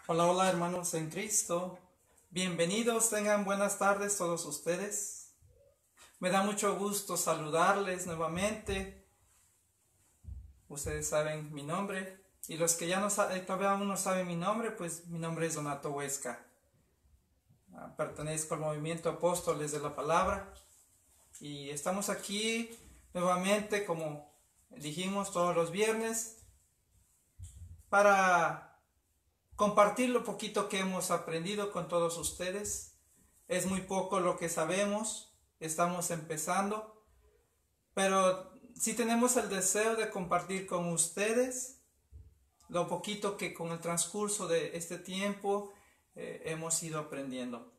Hola, hola hermanos en Cristo. Bienvenidos, tengan buenas tardes todos ustedes. Me da mucho gusto saludarles nuevamente. Ustedes saben mi nombre. Y los que ya no todavía aún no saben mi nombre, pues mi nombre es Donato Huesca. Pertenezco al movimiento Apóstoles de la Palabra. Y estamos aquí nuevamente, como dijimos, todos los viernes, para compartir lo poquito que hemos aprendido con todos ustedes. Es muy poco lo que sabemos, estamos empezando, pero sí tenemos el deseo de compartir con ustedes lo poquito que con el transcurso de este tiempo hemos ido aprendiendo.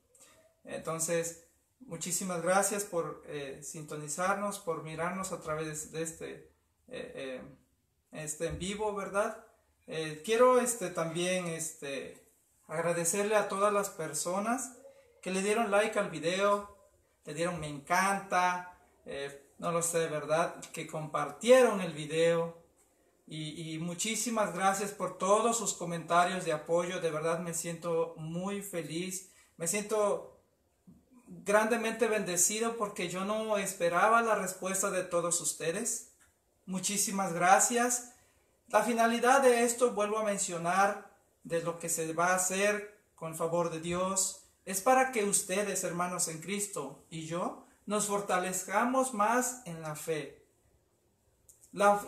Entonces, muchísimas gracias por sintonizarnos, por mirarnos a través de este en vivo, ¿verdad? Quiero también agradecerle a todas las personas que le dieron like al video, le dieron me encanta, no lo sé, ¿verdad? Que compartieron el video y muchísimas gracias por todos sus comentarios de apoyo. De verdad me siento muy feliz, me siento grandemente bendecido porque yo no esperaba la respuesta de todos ustedes. Muchísimas gracias. La finalidad de esto, vuelvo a mencionar, de lo que se va a hacer con favor de Dios, es para que ustedes, hermanos en Cristo, y yo, nos fortalezcamos más en la fe.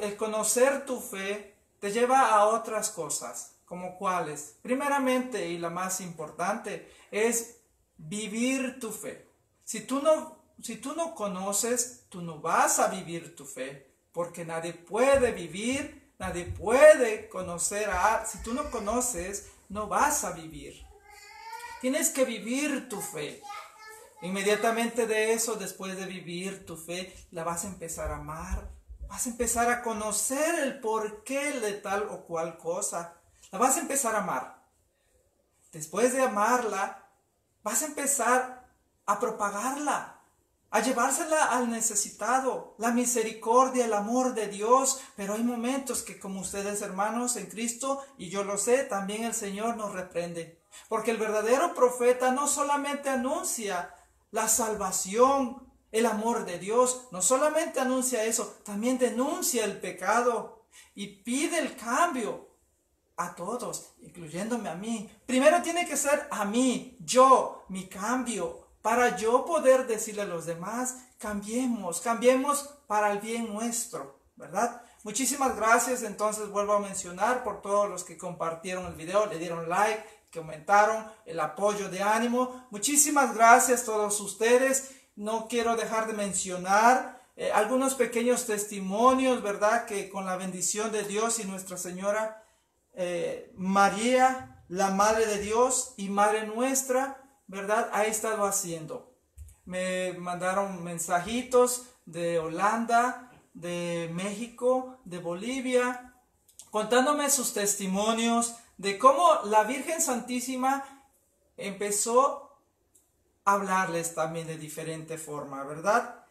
El conocer tu fe te lleva a otras cosas, como cuáles. Primeramente, y la más importante, es vivir tu fe. Si tú no conoces, tú no vas a vivir tu fe, porque nadie puede vivir, nadie puede conocer si tú no conoces, no vas a vivir. Tienes que vivir tu fe. Inmediatamente de eso, después de vivir tu fe, la vas a empezar a amar. Vas a empezar a conocer el porqué de tal o cual cosa. La vas a empezar a amar. Después de amarla, vas a empezar a propagarla, a llevársela al necesitado, la misericordia, el amor de Dios. Pero hay momentos que, como ustedes, hermanos en Cristo, y yo lo sé, también el Señor nos reprende. Porque el verdadero profeta no solamente anuncia la salvación, el amor de Dios, no solamente anuncia eso, también denuncia el pecado y pide el cambio a todos, incluyéndome a mí. Primero tiene que ser a mí, yo, mi cambio, para yo poder decirle a los demás, cambiemos para el bien nuestro, ¿verdad? Muchísimas gracias, entonces vuelvo a mencionar por todos los que compartieron el video, le dieron like, que comentaron, el apoyo de ánimo. Muchísimas gracias a todos ustedes. No quiero dejar de mencionar algunos pequeños testimonios, ¿verdad? Que con la bendición de Dios y Nuestra Señora María, la Madre de Dios y Madre nuestra, ¿verdad? Ha estado haciendo. Me mandaron mensajitos de Holanda, de México, de Bolivia, contándome sus testimonios de cómo la Virgen Santísima empezó a hablarles también de diferente forma, ¿verdad?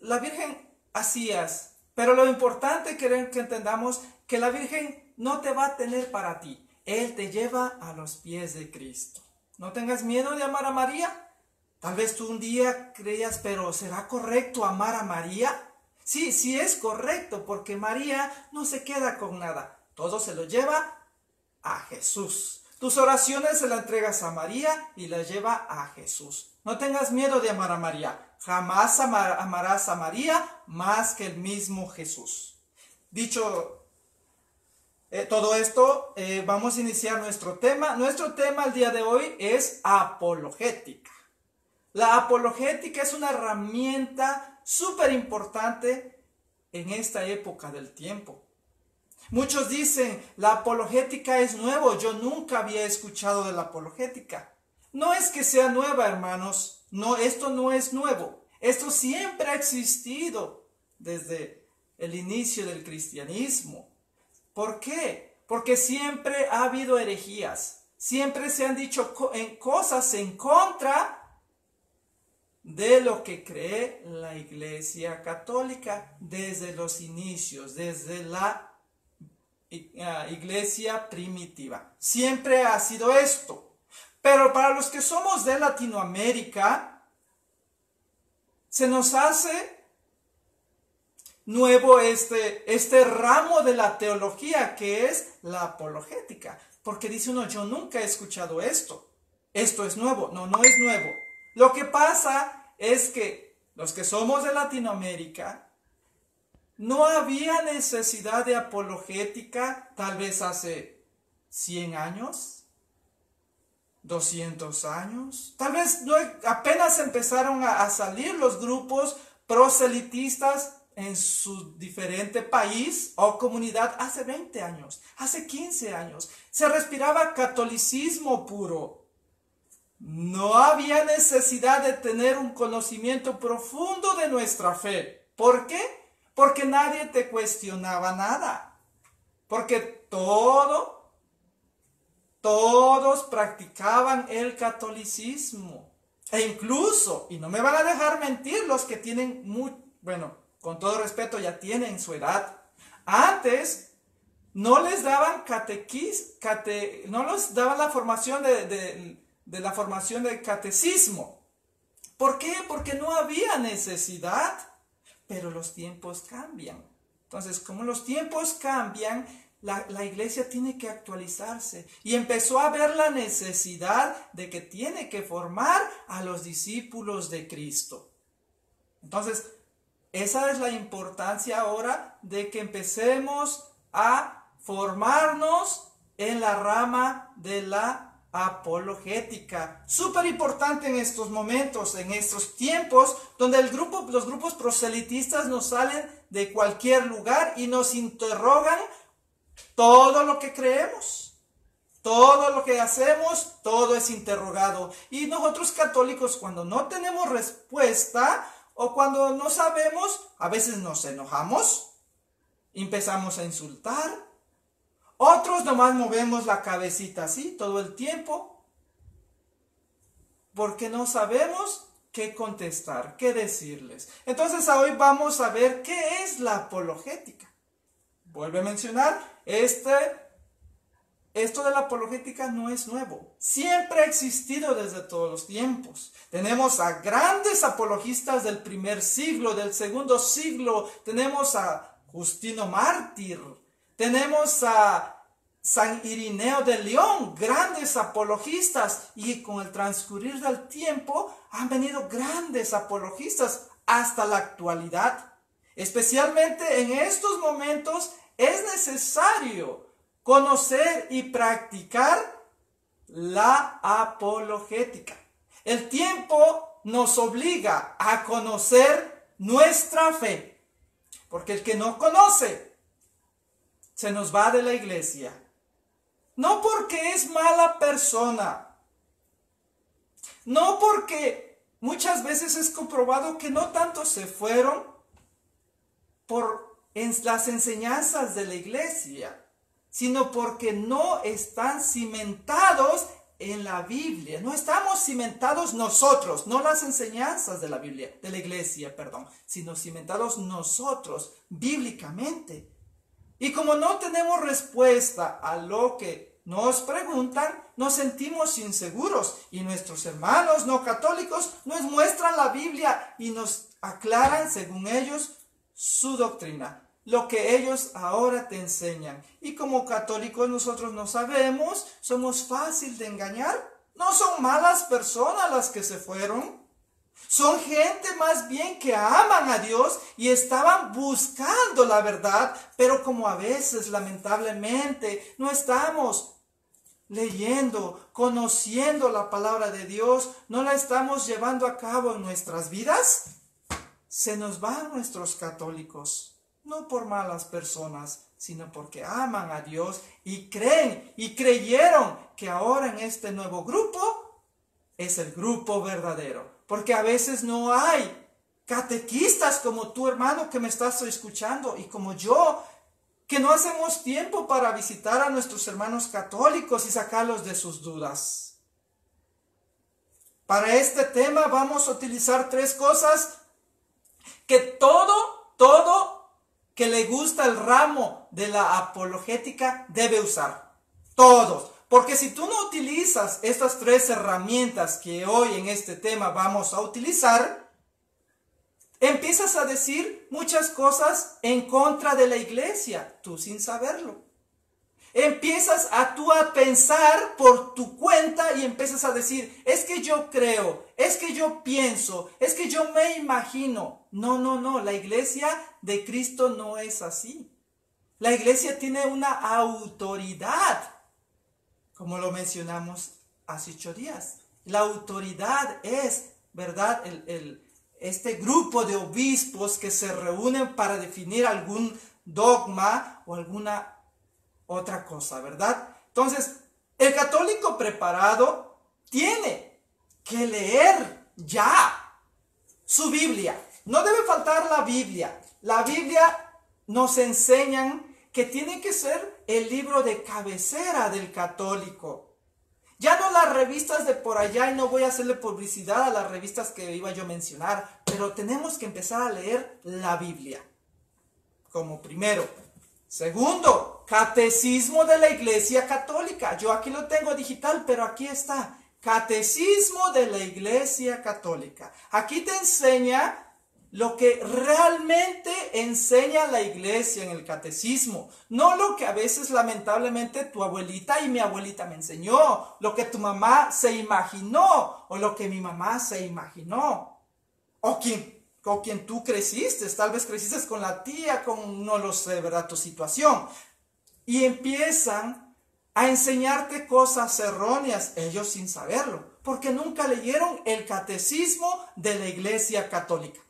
La Virgen hacías, pero lo importante que entendamos que la Virgen no te va a tener para ti, Él te lleva a los pies de Cristo. No tengas miedo de amar a María. Tal vez tú un día creías, pero ¿será correcto amar a María? Sí, sí es correcto, porque María no se queda con nada, todo se lo lleva a Jesús. Tus oraciones se las entregas a María y las lleva a Jesús. No tengas miedo de amar a María. Jamás amarás a María más que el mismo Jesús. Dicho todo esto, vamos a iniciar nuestro tema. Nuestro tema el día de hoy es apologética. La apologética es una herramienta súper importante en esta época del tiempo. Muchos dicen, la apologética es nuevo, yo nunca había escuchado de la apologética. No es que sea nueva, hermanos, no, esto no es nuevo. Esto siempre ha existido desde el inicio del cristianismo. ¿Por qué? Porque siempre ha habido herejías, siempre se han dicho cosas en contra de lo que cree la Iglesia Católica desde los inicios, desde la iglesia primitiva. Siempre ha sido esto. Pero para los que somos de Latinoamérica, se nos hace nuevo este ramo de la teología que es la apologética. Porque dice uno, yo nunca he escuchado esto. Esto es nuevo. No, no es nuevo. Lo que pasa es que los que somos de Latinoamérica, no había necesidad de apologética tal vez hace 100 años, 200 años. Tal vez apenas empezaron a salir los grupos proselitistas en su diferente país o comunidad hace 20 años, hace 15 años. Se respiraba catolicismo puro. No había necesidad de tener un conocimiento profundo de nuestra fe. ¿Por qué? Porque nadie te cuestionaba nada. Porque todos practicaban el catolicismo. E incluso, y no me van a dejar mentir los que tienen con todo respeto, ya tienen su edad. Antes no les daban no les daban la formación de la formación del catecismo. ¿Por qué? Porque no había necesidad. Pero los tiempos cambian. Entonces, como los tiempos cambian, la iglesia tiene que actualizarse. Y empezó a ver la necesidad de que tiene que formar a los discípulos de Cristo. Entonces, esa es la importancia ahora de que empecemos a formarnos en la rama de la apologética. Súper importante en estos momentos, en estos tiempos, donde los grupos proselitistas nos salen de cualquier lugar y nos interrogan todo lo que creemos. Todo lo que hacemos, todo es interrogado. Y nosotros católicos, cuando no tenemos respuesta o cuando no sabemos, a veces nos enojamos, empezamos a insultar. Otros nomás movemos la cabecita así todo el tiempo, porque no sabemos qué contestar, qué decirles. Entonces hoy vamos a ver qué es la apologética. Vuelvo a mencionar, esto de la apologética no es nuevo. Siempre ha existido desde todos los tiempos. Tenemos a grandes apologistas del primer siglo, del segundo siglo. Tenemos a Justino Mártir. Tenemos a San Irineo de León, grandes apologistas. Y con el transcurrir del tiempo han venido grandes apologistas hasta la actualidad. Especialmente en estos momentos es necesario conocer y practicar la apologética. El tiempo nos obliga a conocer nuestra fe. Porque el que no conoce se nos va de la iglesia. No porque es mala persona. No porque muchas veces es comprobado que no tanto se fueron por las enseñanzas de la iglesia, sino porque no están cimentados en la Biblia. No estamos cimentados nosotros, no las enseñanzas de la Biblia, de la iglesia, sino cimentados nosotros bíblicamente. Y como no tenemos respuesta a lo que nos preguntan, nos sentimos inseguros y nuestros hermanos no católicos nos muestran la Biblia y nos aclaran según ellos su doctrina, lo que ellos ahora te enseñan. Y como católicos nosotros no sabemos, somos fácil de engañar. No son malas personas las que se fueron. Son gente más bien que aman a Dios y estaban buscando la verdad, pero como a veces lamentablemente no estamos leyendo, conociendo la palabra de Dios, no la estamos llevando a cabo en nuestras vidas, se nos van nuestros católicos, no por malas personas, sino porque aman a Dios y creen y creyeron que ahora en este nuevo grupo es el grupo verdadero. Porque a veces no hay catequistas como tú, hermano, que me estás escuchando, y como yo, que no hacemos tiempo para visitar a nuestros hermanos católicos y sacarlos de sus dudas. Para este tema vamos a utilizar tres cosas que que le gusta el ramo de la apologética debe usar. Todos. Porque si tú no utilizas estas 3 herramientas que hoy en este tema vamos a utilizar, empiezas a decir muchas cosas en contra de la iglesia, tú sin saberlo. Empiezas a pensar por tu cuenta y empiezas a decir, es que yo creo, es que yo pienso, es que yo me imagino. No, la iglesia de Cristo no es así. La iglesia tiene una autoridad, como lo mencionamos hace 8 días. La autoridad es, ¿verdad?, este grupo de obispos que se reúnen para definir algún dogma o alguna otra cosa, ¿verdad? Entonces, el católico preparado tiene que leer ya su Biblia. No debe faltar la Biblia. La Biblia nos enseñan que tiene que ser el libro de cabecera del católico. Ya no las revistas de por allá, y no voy a hacerle publicidad a las revistas que iba yo a mencionar, pero tenemos que empezar a leer la Biblia como primero. Segundo, Catecismo de la Iglesia Católica. Yo aquí lo tengo digital, pero aquí está. Catecismo de la Iglesia Católica. Aquí te enseña lo que realmente enseña la iglesia en el catecismo. No lo que a veces lamentablemente tu abuelita y mi abuelita me enseñó. Lo que tu mamá se imaginó. O lo que mi mamá se imaginó. O quien tú creciste. Tal vez creciste con la tía, no lo sé, ¿verdad? Tu situación. Y empiezan a enseñarte cosas erróneas, ellos sin saberlo, porque nunca leyeron el catecismo de la Iglesia Católica.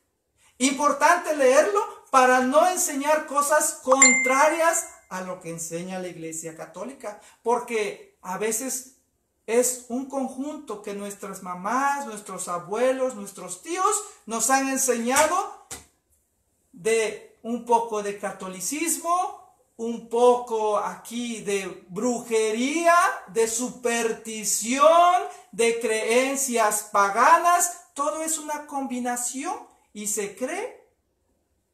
Importante leerlo para no enseñar cosas contrarias a lo que enseña la Iglesia Católica, porque a veces es un conjunto que nuestras mamás, nuestros abuelos, nuestros tíos nos han enseñado de un poco de catolicismo, un poco aquí de brujería, de superstición, de creencias paganas. Todo es una combinación y se cree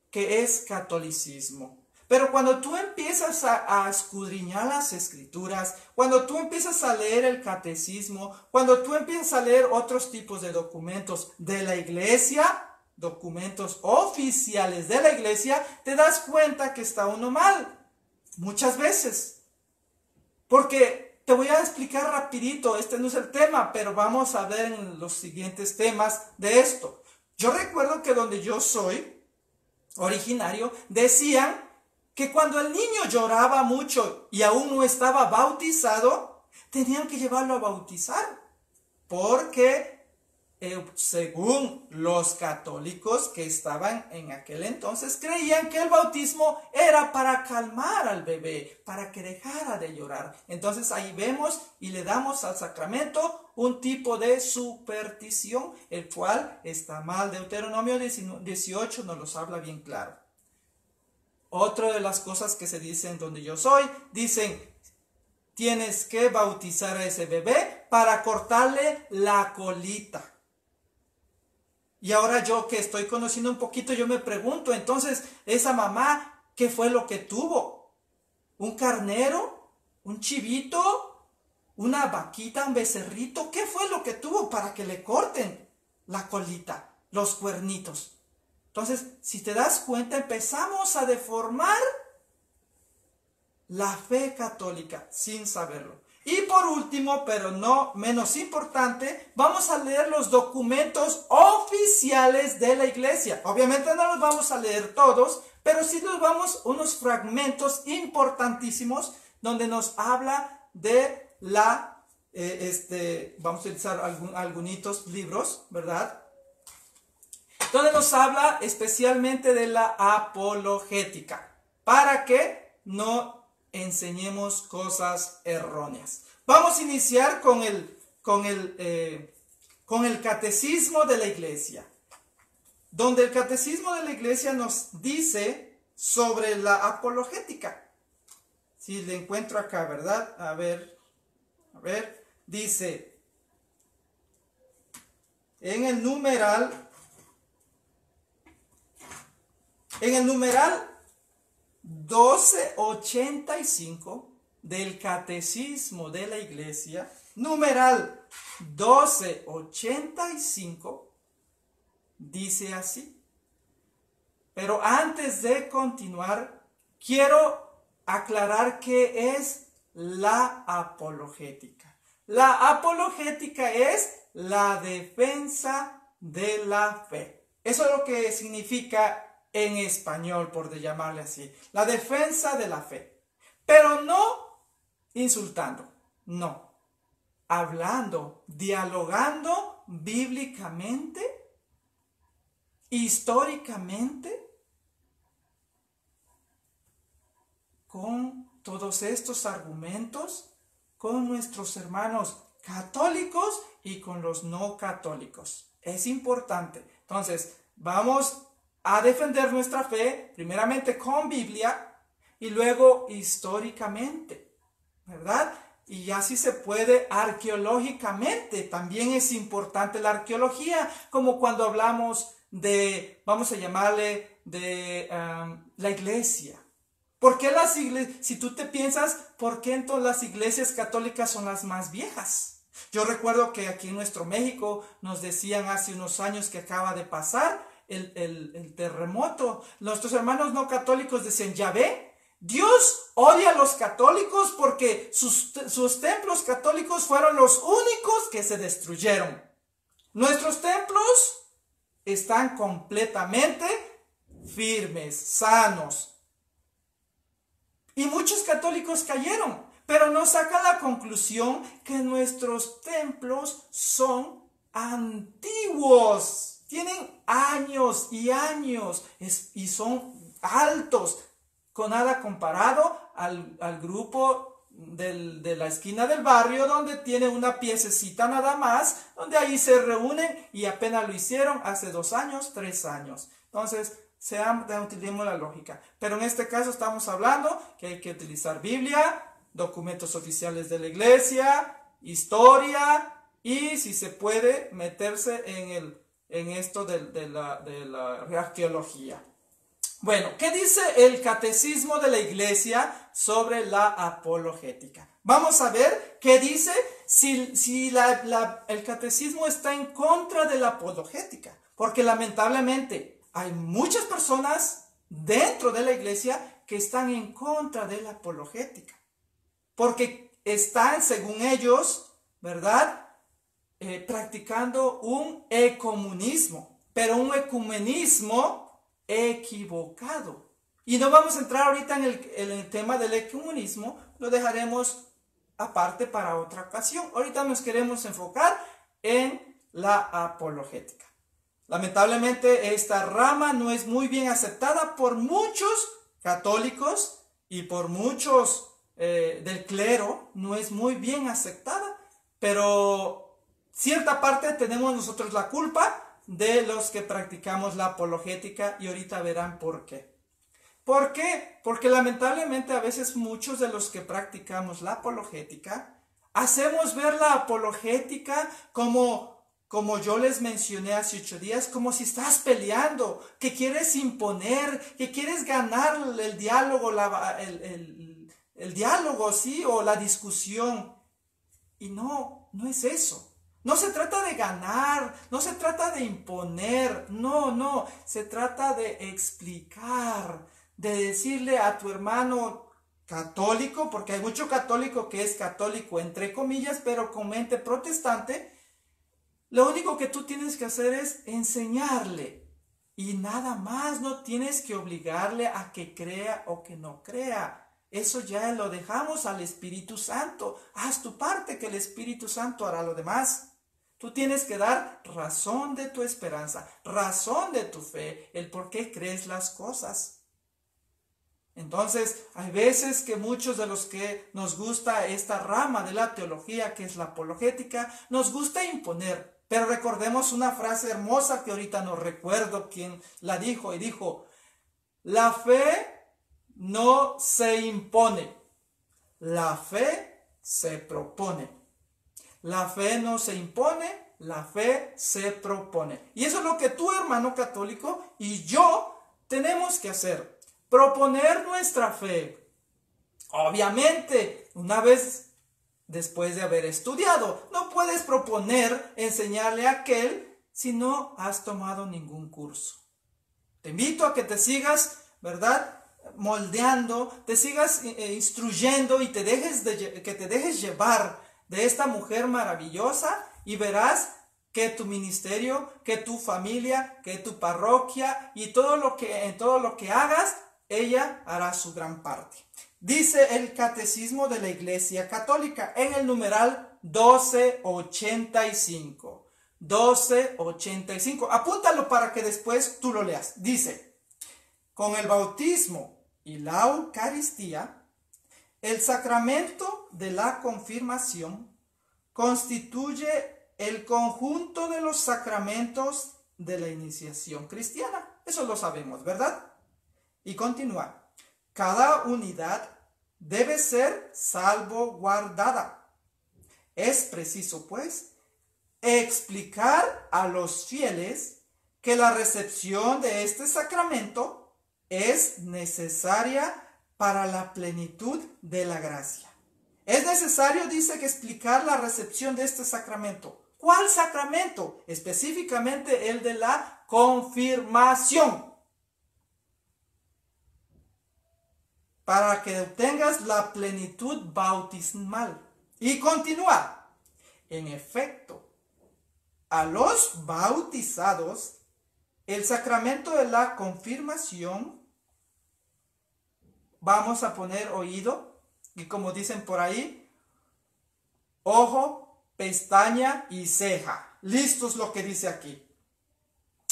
que es catolicismo. Pero cuando tú empiezas a escudriñar las escrituras, cuando tú empiezas a leer el catecismo, cuando tú empiezas a leer otros tipos de documentos de la iglesia, documentos oficiales de la iglesia, te das cuenta que está uno mal. Muchas veces. Porque te voy a explicar rapidito, este no es el tema, pero vamos a ver en los siguientes temas de esto. Yo recuerdo que donde yo soy originario, decían que cuando el niño lloraba mucho y aún no estaba bautizado, tenían que llevarlo a bautizar. Porque según los católicos que estaban en aquel entonces, creían que el bautismo era para calmar al bebé, para que dejara de llorar. Entonces ahí vemos y le damos al sacramento un tipo de superstición, el cual está mal. Deuteronomio 18 nos los habla bien claro. Otra de las cosas que se dicen donde yo soy, dicen, tienes que bautizar a ese bebé para cortarle la colita. Y ahora yo que estoy conociendo un poquito, yo me pregunto, entonces, esa mamá, ¿qué fue lo que tuvo? ¿Un carnero? ¿Un chivito? ¿Una vaquita? ¿Un becerrito? ¿Qué fue lo que tuvo para que le corten la colita, los cuernitos? Entonces, si te das cuenta, empezamos a deformar la fe católica sin saberlo. Y por último, pero no menos importante, vamos a leer los documentos oficiales de la iglesia. Obviamente no los vamos a leer todos, pero sí nos vamos unos fragmentos importantísimos donde nos habla de la, vamos a utilizar algunos libros, ¿verdad? Donde nos habla especialmente de la apologética, para que no enseñemos cosas erróneas. Vamos a iniciar con el catecismo de la iglesia, donde el catecismo de la iglesia nos dice sobre la apologética. Si le encuentro acá, ¿verdad? A ver, dice, en el numeral 1285 del Catecismo de la Iglesia, numeral 1285, dice así. Pero antes de continuar, quiero aclarar qué es la apologética. La apologética es la defensa de la fe. Eso es lo que significa en español, por llamarle así. La defensa de la fe. Pero no insultando, no. Hablando, dialogando bíblicamente, históricamente, con todos estos argumentos, con nuestros hermanos católicos y con los no católicos. Es importante. Entonces, vamos a defender nuestra fe, primeramente con Biblia y luego históricamente, ¿verdad? Y así se puede arqueológicamente. También es importante la arqueología, como cuando hablamos de, vamos a llamarle, de la iglesia. ¿Por qué las iglesias, si tú te piensas, por qué entonces las iglesias católicas son las más viejas? Yo recuerdo que aquí en nuestro México nos decían hace unos años que acaba de pasar el terremoto. Nuestros hermanos no católicos decían, ya ve, Dios odia a los católicos porque sus templos católicos fueron los únicos que se destruyeron. Nuestros templos están completamente firmes, sanos. Y muchos católicos cayeron, pero no sacan la conclusión que nuestros templos son antiguos. Tienen años y años y son altos, con nada comparado al grupo de la esquina del barrio, donde tiene una piececita nada más, donde ahí se reúnen y apenas lo hicieron hace 2 años, 3 años. Entonces, utilicemos la lógica. Pero en este caso estamos hablando que hay que utilizar Biblia, documentos oficiales de la iglesia, historia y si se puede meterse en esto de la arqueología. Bueno, ¿qué dice el Catecismo de la Iglesia sobre la apologética? Vamos a ver qué dice si el Catecismo está en contra de la apologética, porque lamentablemente hay muchas personas dentro de la Iglesia que están en contra de la apologética, porque están, según ellos, ¿verdad?, practicando un ecumenismo, pero un ecumenismo equivocado. Y no vamos a entrar ahorita en el tema del ecumenismo, lo dejaremos aparte para otra ocasión. Ahorita nos queremos enfocar en la apologética. Lamentablemente esta rama no es muy bien aceptada por muchos católicos y por muchos del clero, no es muy bien aceptada, pero cierta parte tenemos nosotros la culpa de los que practicamos la apologética y ahorita verán por qué. ¿Por qué? Porque lamentablemente a veces muchos de los que practicamos la apologética hacemos ver la apologética como yo les mencioné hace 8 días, como si estás peleando, que quieres imponer, que quieres ganar el diálogo, el diálogo, ¿sí? O la discusión. Y no es eso. No se trata de ganar, no se trata de imponer, no, se trata de explicar, de decirle a tu hermano católico, porque hay mucho católico que es católico entre comillas, pero con mente protestante, lo único que tú tienes que hacer es enseñarle y nada más, no tienes que obligarle a que crea o que no crea. Eso ya lo dejamos al Espíritu Santo. Haz tu parte que el Espíritu Santo hará lo demás. Tú tienes que dar razón de tu esperanza, razón de tu fe, el por qué crees las cosas. Entonces, hay veces que muchos de los que nos gusta esta rama de la teología, que es la apologética, nos gusta imponer. Pero recordemos una frase hermosa que ahorita no recuerdo quién la dijo, y dijo, la fe no se impone, la fe se propone. La fe no se impone, la fe se propone. Y eso es lo que tú, hermano católico, y yo tenemos que hacer. proponer nuestra fe. Obviamente, una vez después de haber estudiado, no puedes proponer enseñarle a aquel si no has tomado ningún curso. Te invito a que te sigas, ¿verdad?, moldeando, te sigas instruyendo y que te dejes llevar de esta mujer maravillosa, y verás que tu ministerio, que tu familia, que tu parroquia y en todo lo que hagas, ella hará su gran parte. Dice el Catecismo de la Iglesia Católica en el numeral 1285. 1285. Apúntalo para que después tú lo leas. Dice: con el bautismo y la Eucaristía, el sacramento de la confirmación constituye el conjunto de los sacramentos de la iniciación cristiana. Eso lo sabemos, ¿verdad? Y continúa: cada unidad debe ser salvaguardada. Es preciso, pues, explicar a los fieles que la recepción de este sacramento es necesaria para la plenitud de la gracia. Es necesario, dice, que explicar la recepción de este sacramento. ¿Cuál sacramento? Específicamente el de la confirmación. Para que obtengas la plenitud bautismal. Y continúa: en efecto, a los bautizados, el sacramento de la confirmación, vamos a poner oído, y como dicen por ahí, ojo, pestaña y ceja. Listos lo que dice aquí.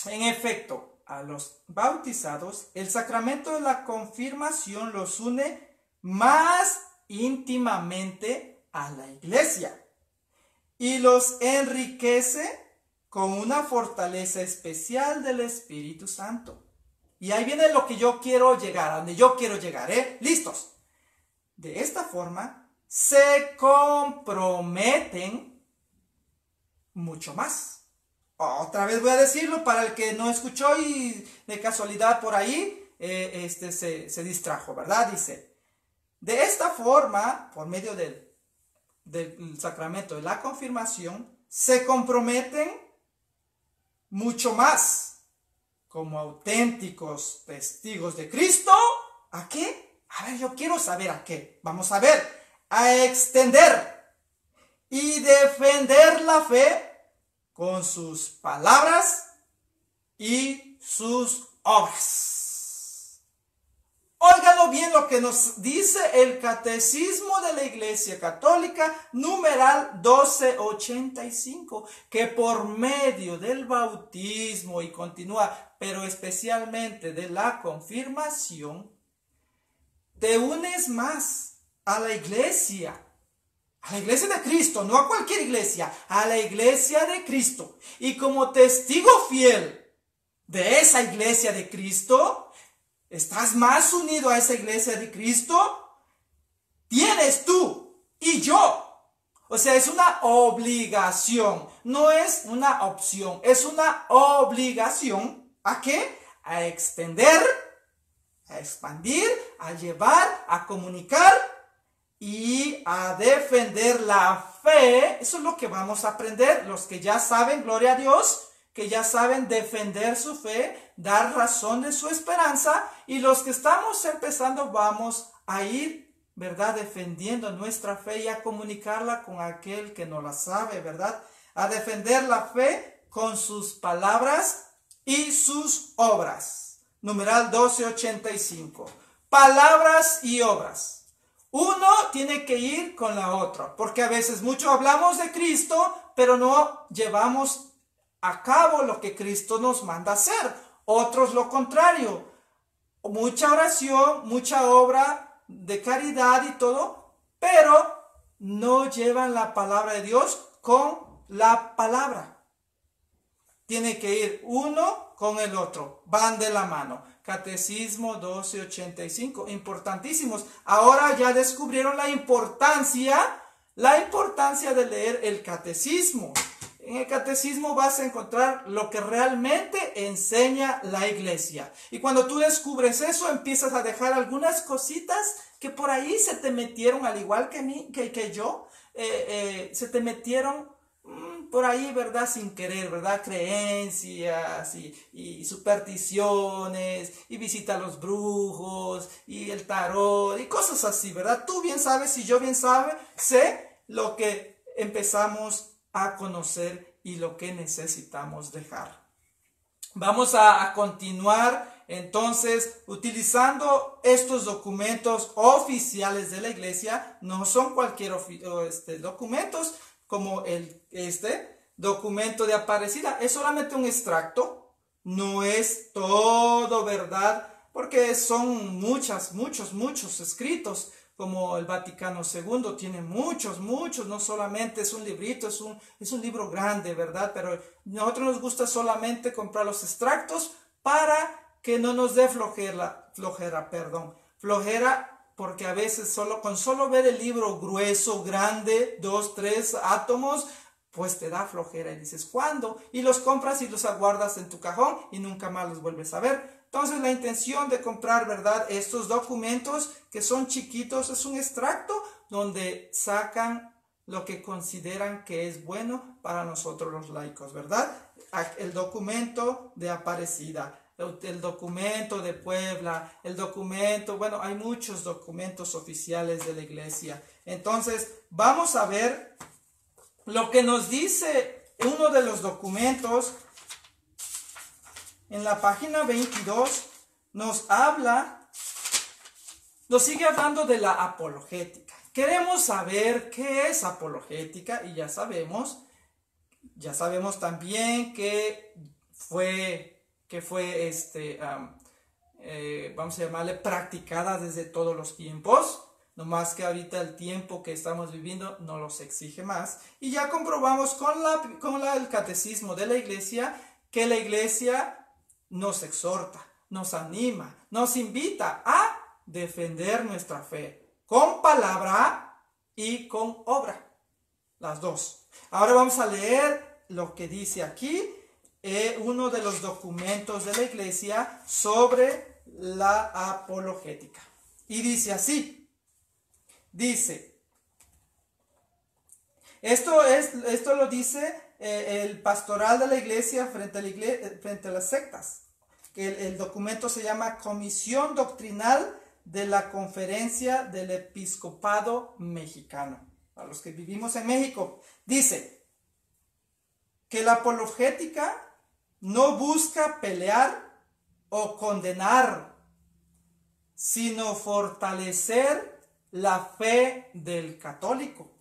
En efecto, a los bautizados, el sacramento de la confirmación los une más íntimamente a la iglesia y los enriquece con una fortaleza especial del Espíritu Santo. Y ahí viene lo que yo quiero llegar, a donde yo quiero llegar, ¿Listos? De esta forma se comprometen mucho más. Otra vez voy a decirlo para el que no escuchó y de casualidad por ahí se distrajo, ¿verdad? Dice: de esta forma, por medio del sacramento de la confirmación, se comprometen mucho más como auténticos testigos de Cristo. ¿A qué? A ver, yo quiero saber a qué. Vamos a ver. A extender y defender la fe con sus palabras y sus obras. Óigalo bien lo que nos dice el Catecismo de la Iglesia Católica, numeral 1285, que por medio del bautismo, y continúa, pero especialmente de la confirmación, te unes más a la iglesia de Cristo, no a cualquier iglesia, a la iglesia de Cristo. Y como testigo fiel de esa iglesia de Cristo, estás más unido a esa iglesia de Cristo, tienes tú y yo. O sea, es una obligación, no es una opción, es una obligación. ¿A qué? A extender, a expandir, a llevar, a comunicar y a defender la fe. Eso es lo que vamos a aprender. Los que ya saben, gloria a Dios, que ya saben defender su fe, dar razón de su esperanza, y los que estamos empezando vamos a ir, ¿verdad?, defendiendo nuestra fe y a comunicarla con aquel que no la sabe, ¿verdad? A defender la fe con sus palabras y sus obras. Numeral 1285. Palabras y obras. Uno tiene que ir con la otra, porque a veces mucho hablamos de Cristo, pero no llevamos a cabo lo que Cristo nos manda hacer. Otros lo contrario, mucha oración, mucha obra de caridad y todo, pero no llevan la palabra de Dios con la palabra. Tiene que ir uno con el otro, van de la mano. Catecismo 1285, importantísimos. Ahora ya descubrieron la importancia de leer el catecismo. En el catecismo vas a encontrar lo que realmente enseña la iglesia. Y cuando tú descubres eso, empiezas a dejar algunas cositas que por ahí se te metieron, al igual que yo, se te metieron por ahí, ¿verdad? Sin querer, ¿verdad? Creencias y supersticiones, y visita a los brujos, y el tarot, y cosas así, ¿verdad? Tú bien sabes, y yo bien sé lo que empezamos a conocer y lo que necesitamos dejar. Vamos a continuar entonces utilizando estos documentos oficiales de la iglesia. No son cualquier documentos como este documento de Aparecida. Es solamente un extracto, no es todo, ¿verdad? Porque son muchos escritos. Como el Vaticano II tiene muchos, no solamente es un librito, es un libro grande, ¿verdad? Pero a nosotros nos gusta solamente comprar los extractos para que no nos dé flojera, porque a veces con solo ver el libro grueso, grande, 2, 3 átomos, pues te da flojera y dices, ¿cuándo? Y los compras y los aguardas en tu cajón y nunca más los vuelves a ver. Entonces la intención de comprar, ¿verdad?, estos documentos que son chiquitos, es un extracto donde sacan lo que consideran que es bueno para nosotros los laicos, ¿verdad? El documento de Aparecida, el documento de Puebla, el documento, bueno, hay muchos documentos oficiales de la iglesia. Entonces vamos a ver lo que nos dice uno de los documentos. En la página 22 nos sigue hablando de la apologética. Queremos saber qué es apologética y ya sabemos también que fue vamos a llamarle practicada desde todos los tiempos. No más que ahorita el tiempo que estamos viviendo no los exige más. Y ya comprobamos con el catecismo de la iglesia que la iglesia nos exhorta, nos anima, nos invita a defender nuestra fe con palabra y con obra, las dos. Ahora vamos a leer lo que dice aquí uno de los documentos de la iglesia sobre la apologética. Y dice así, esto lo dice el pastoral de la iglesia frente a las sectas. El documento se llama Comisión Doctrinal de la Conferencia del Episcopado Mexicano. Para los que vivimos en México, dice que la apologética no busca pelear o condenar, sino fortalecer la fe del católico,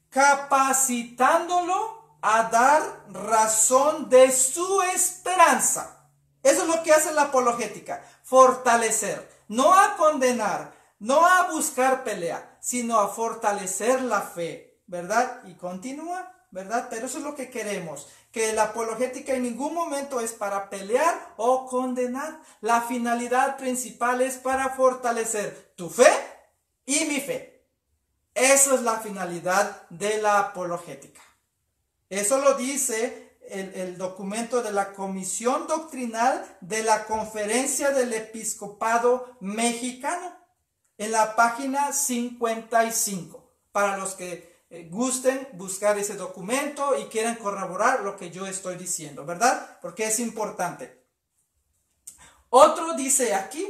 capacitándolo a dar razón de su esperanza. Eso es lo que hace la apologética, fortalecer, no a condenar, no a buscar pelea, sino a fortalecer la fe, ¿verdad? Y continúa, ¿verdad? Pero eso es lo que queremos, que la apologética en ningún momento es para pelear o condenar. La finalidad principal es para fortalecer tu fe y mi fe. Esa es la finalidad de la apologética. Eso lo dice el documento de la Comisión Doctrinal de la Conferencia del Episcopado Mexicano, en la página 55, para los que gusten buscar ese documento y quieran corroborar lo que yo estoy diciendo, ¿verdad? Porque es importante. Otro dice aquí,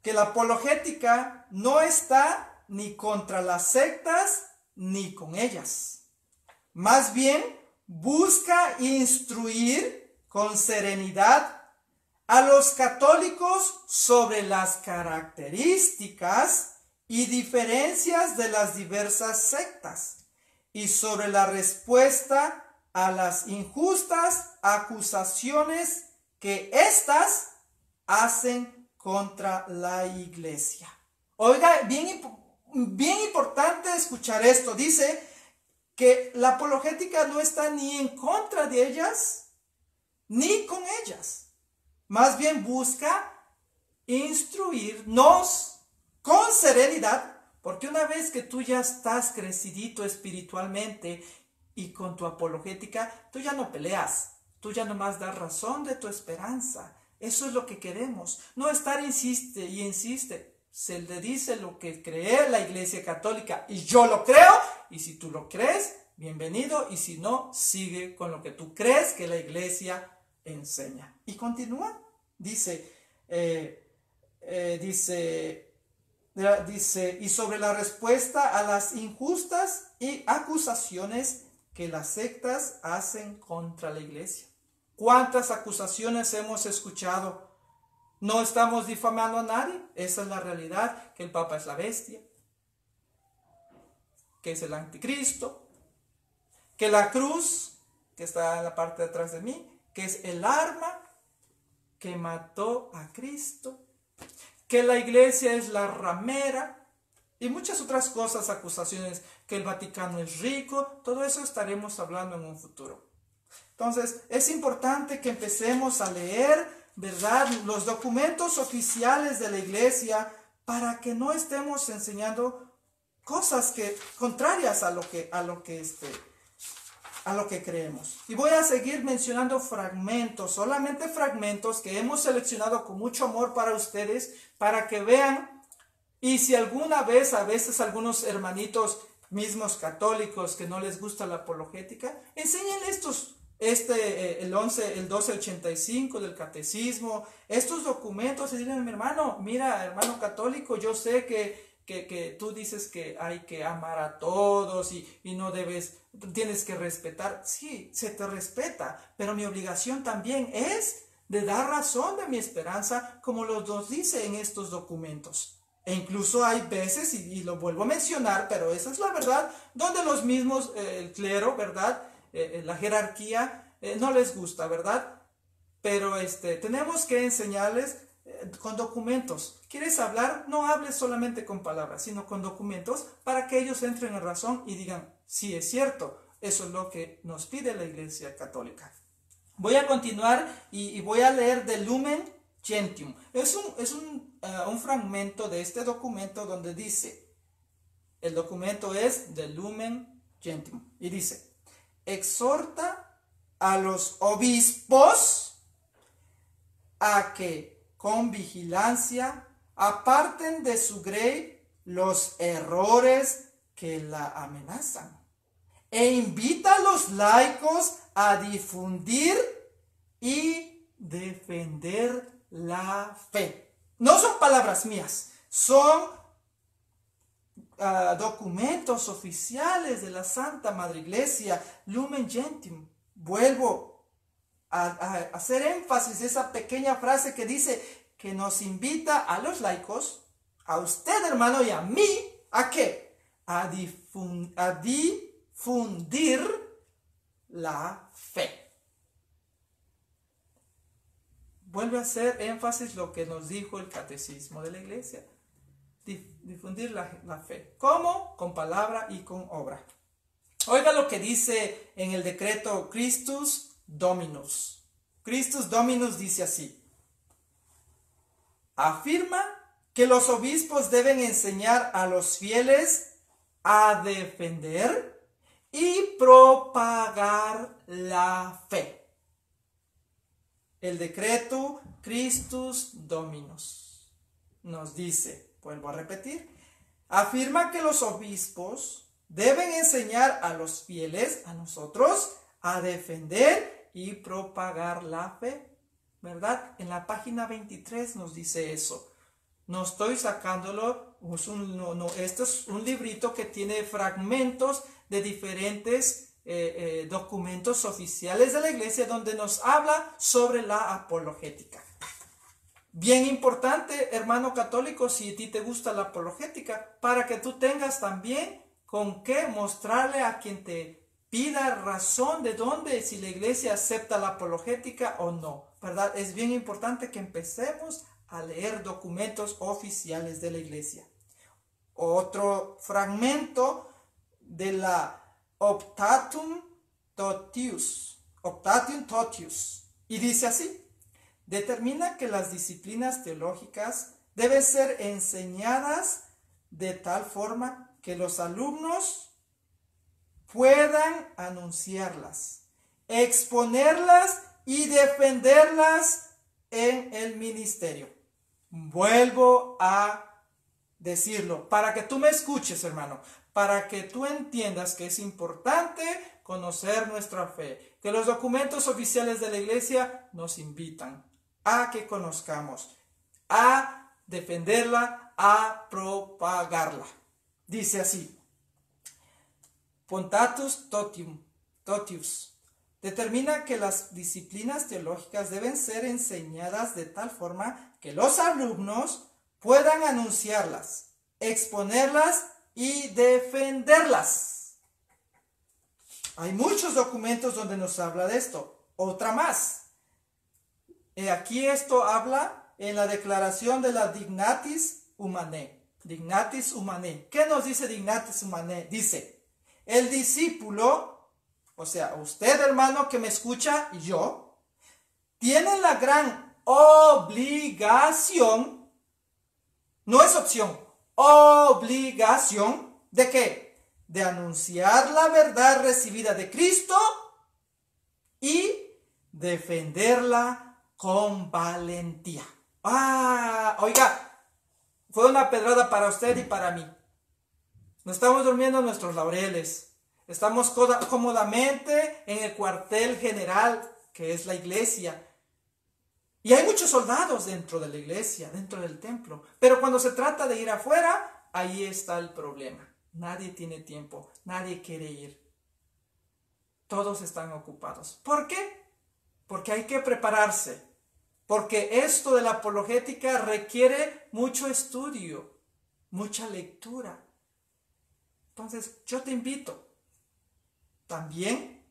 que la apologética no está ni contra las sectas ni con ellas. Más bien busca instruir con serenidad a los católicos sobre las características y diferencias de las diversas sectas y sobre la respuesta a las injustas acusaciones que éstas hacen contra la iglesia. Oiga, bien importante escuchar esto. Dice que la apologética no está ni en contra de ellas, ni con ellas. Más bien busca instruirnos con serenidad Porque una vez que tú ya estás crecidito espiritualmente y con tu apologética, tú ya no peleas, tú ya nomás das razón de tu esperanza. Eso es lo que queremos, no estar insiste y insiste. Se le dice lo que cree la Iglesia Católica y yo lo creo, y si tú lo crees, bienvenido, y si no, sigue con lo que tú crees que la Iglesia enseña. Y continúa, dice, y sobre la respuesta a las injustas y acusaciones que las sectas hacen contra la Iglesia. ¿Cuántas acusaciones hemos escuchado? No estamos difamando a nadie, esa es la realidad, que el Papa es la bestia, que es el anticristo, que la cruz, que está en la parte de atrás de mí, que es el arma que mató a Cristo, que la Iglesia es la ramera y muchas otras cosas, acusaciones, que el Vaticano es rico. Todo eso estaremos hablando en un futuro. Entonces, es importante que empecemos a leer, ¿verdad?, los documentos oficiales de la Iglesia para que no estemos enseñando cosas contrarias a lo que creemos. Y voy a seguir mencionando fragmentos, solamente fragmentos que hemos seleccionado con mucho amor para ustedes, para que vean. Y si alguna vez, a veces algunos hermanitos mismos católicos que no les gusta la apologética, enséñenle el 1285 del catecismo, estos documentos, y digan: mi hermano, mira, hermano católico, yo sé que tú dices que hay que amar a todos y no tienes que respetar. Sí, se te respeta, pero mi obligación también es de dar razón de mi esperanza, como los dos dice en estos documentos. E incluso hay veces, y lo vuelvo a mencionar, pero esa es la verdad, donde los mismos, el clero, ¿verdad?, la jerarquía, no les gusta, ¿verdad? Pero tenemos que enseñarles con documentos. ¿Quieres hablar? No hables solamente con palabras, sino con documentos, para que ellos entren en razón y digan: sí, es cierto, eso es lo que nos pide la Iglesia Católica. Voy a continuar y voy a leer de Lumen Gentium. Es un fragmento de este documento donde dice, el documento es de Lumen Gentium, y dice: exhorta a los obispos a que con vigilancia aparten de su grey los errores que la amenazan, e invita a los laicos a difundir y defender la fe. No son palabras mías, son documentos oficiales de la Santa Madre Iglesia, Lumen Gentium. Vuelvo a hacer énfasis en esa pequeña frase que dice que nos invita a los laicos, a usted, hermano, y a mí, ¿a qué? A difundir la fe. Vuelve a hacer énfasis lo que nos dijo el catecismo de la Iglesia. Difundir la fe. ¿Cómo? Con palabra y con obra. Oiga lo que dice en el decreto Christus Dominus. Christus Dominus dice así: afirma que los obispos deben enseñar a los fieles a defender y propagar la fe. El decreto Christus Dominus nos dice, vuelvo a repetir, afirma que los obispos deben enseñar a los fieles, a nosotros, a defender y propagar la fe, ¿verdad? En la página 23 nos dice eso. No estoy sacándolo, este es un librito que tiene fragmentos de diferentes documentos oficiales de la Iglesia donde nos habla sobre la apologética. Bien importante, hermano católico, si a ti te gusta la apologética, para que tú tengas también con qué mostrarle a quien te pida razón de dónde, si la Iglesia acepta la apologética o no, ¿verdad? Es bien importante que empecemos a leer documentos oficiales de la Iglesia. Otro fragmento de la Optatum Totius, y dice así: determina que las disciplinas teológicas deben ser enseñadas de tal forma que los alumnos puedan anunciarlas, exponerlas y defenderlas en el ministerio. Vuelvo a decirlo, para que tú me escuches, hermano, para que tú entiendas que es importante conocer nuestra fe, que los documentos oficiales de la iglesia nos invitan a que conozcamos, a defenderla, a propagarla. Dice así: Pontatus Totius determina que las disciplinas teológicas deben ser enseñadas de tal forma que los alumnos puedan anunciarlas, exponerlas y defenderlas. Hay muchos documentos donde nos habla de esto. Otra más. Aquí esto habla en la declaración de la Dignatis Humanae. Dignatis Humanae. ¿Qué nos dice Dignatis Humanae? Dice: el discípulo, o sea, usted, hermano que me escucha, y yo, tiene la gran obligación, no es opción, obligación, ¿de qué? De anunciar la verdad recibida de Cristo y defenderla con valentía. Oiga, fue una pedrada para usted y para mí. No estamos durmiendo en nuestros laureles. Estamos cómodamente en el cuartel general, que es la iglesia. Y hay muchos soldados dentro de la iglesia, dentro del templo. Pero cuando se trata de ir afuera, ahí está el problema. Nadie tiene tiempo, nadie quiere ir. Todos están ocupados. ¿Por qué? Porque hay que prepararse. Porque esto de la apologética requiere mucho estudio, mucha lectura. Entonces, yo te invito también,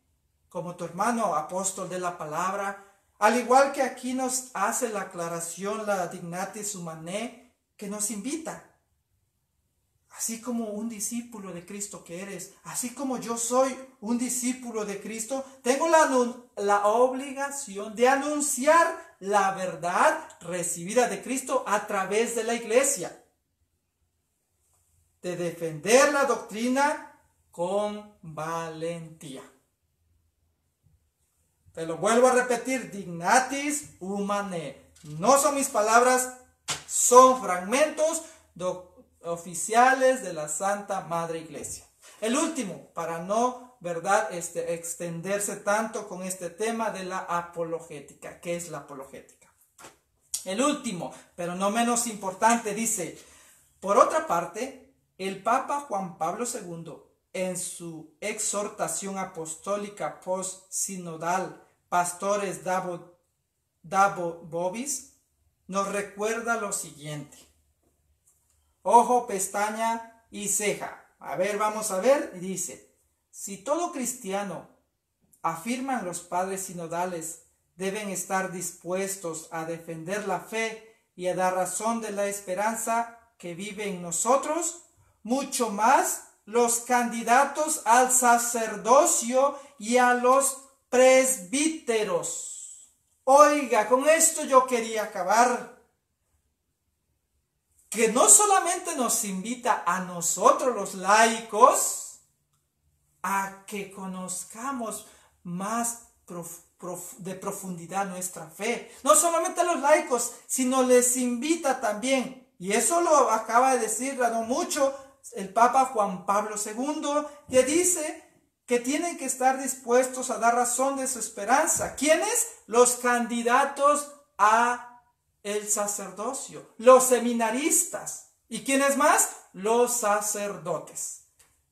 como tu hermano apóstol de la palabra, al igual que aquí nos hace la aclaración la Dignatis Humanae, que nos invita. Así como un discípulo de Cristo que eres, así como yo soy un discípulo de Cristo, tengo la obligación de anunciar la verdad recibida de Cristo a través de la iglesia, de defender la doctrina con valentía. Te lo vuelvo a repetir: Dignatis Humanae. No son mis palabras, son fragmentos oficiales de la Santa Madre Iglesia. El último, para no, extenderse tanto con este tema de la apologética. ¿Qué es la apologética? El último, pero no menos importante, dice: por otra parte, el Papa Juan Pablo II, en su exhortación apostólica post-sinodal Pastores Dabo Vobis, nos recuerda lo siguiente. Ojo, pestaña y ceja. A ver, vamos a ver. Dice: si todo cristiano, afirman los padres sinodales, deben estar dispuestos a defender la fe y a dar razón de la esperanza que vive en nosotros, mucho más los candidatos al sacerdocio y a los presbíteros. Oiga, con esto yo quería acabar. Que no solamente nos invita a nosotros los laicos a que conozcamos más de profundidad nuestra fe. No solamente a los laicos, sino les invita también, y eso lo acaba de decir no mucho el Papa Juan Pablo II, que dice que tienen que estar dispuestos a dar razón de su esperanza. ¿Quiénes? Los candidatos a el sacerdocio, los seminaristas. ¿Y quiénes más? Los sacerdotes.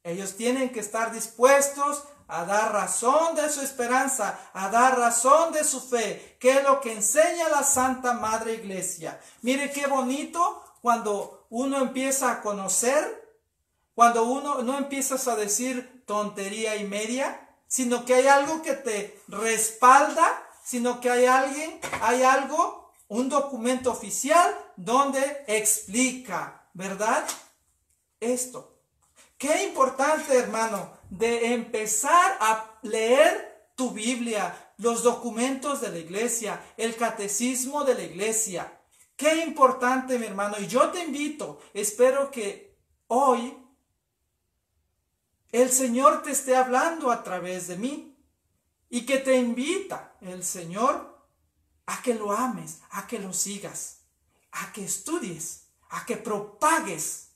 Ellos tienen que estar dispuestos a dar razón de su esperanza, a dar razón de su fe, que es lo que enseña la Santa Madre Iglesia. Mire qué bonito cuando uno empieza a conocer, cuando uno no empiezas a decir tontería y media, sino que hay algo que te respalda, sino que hay algo, un documento oficial donde explica, ¿verdad? Esto. Qué importante, hermano, de empezar a leer tu Biblia, los documentos de la iglesia, el catecismo de la iglesia. Qué importante, mi hermano. Y yo te invito, espero que hoy el Señor te esté hablando a través de mí y que te invita el Señor a que lo ames, a que lo sigas, a que estudies, a que propagues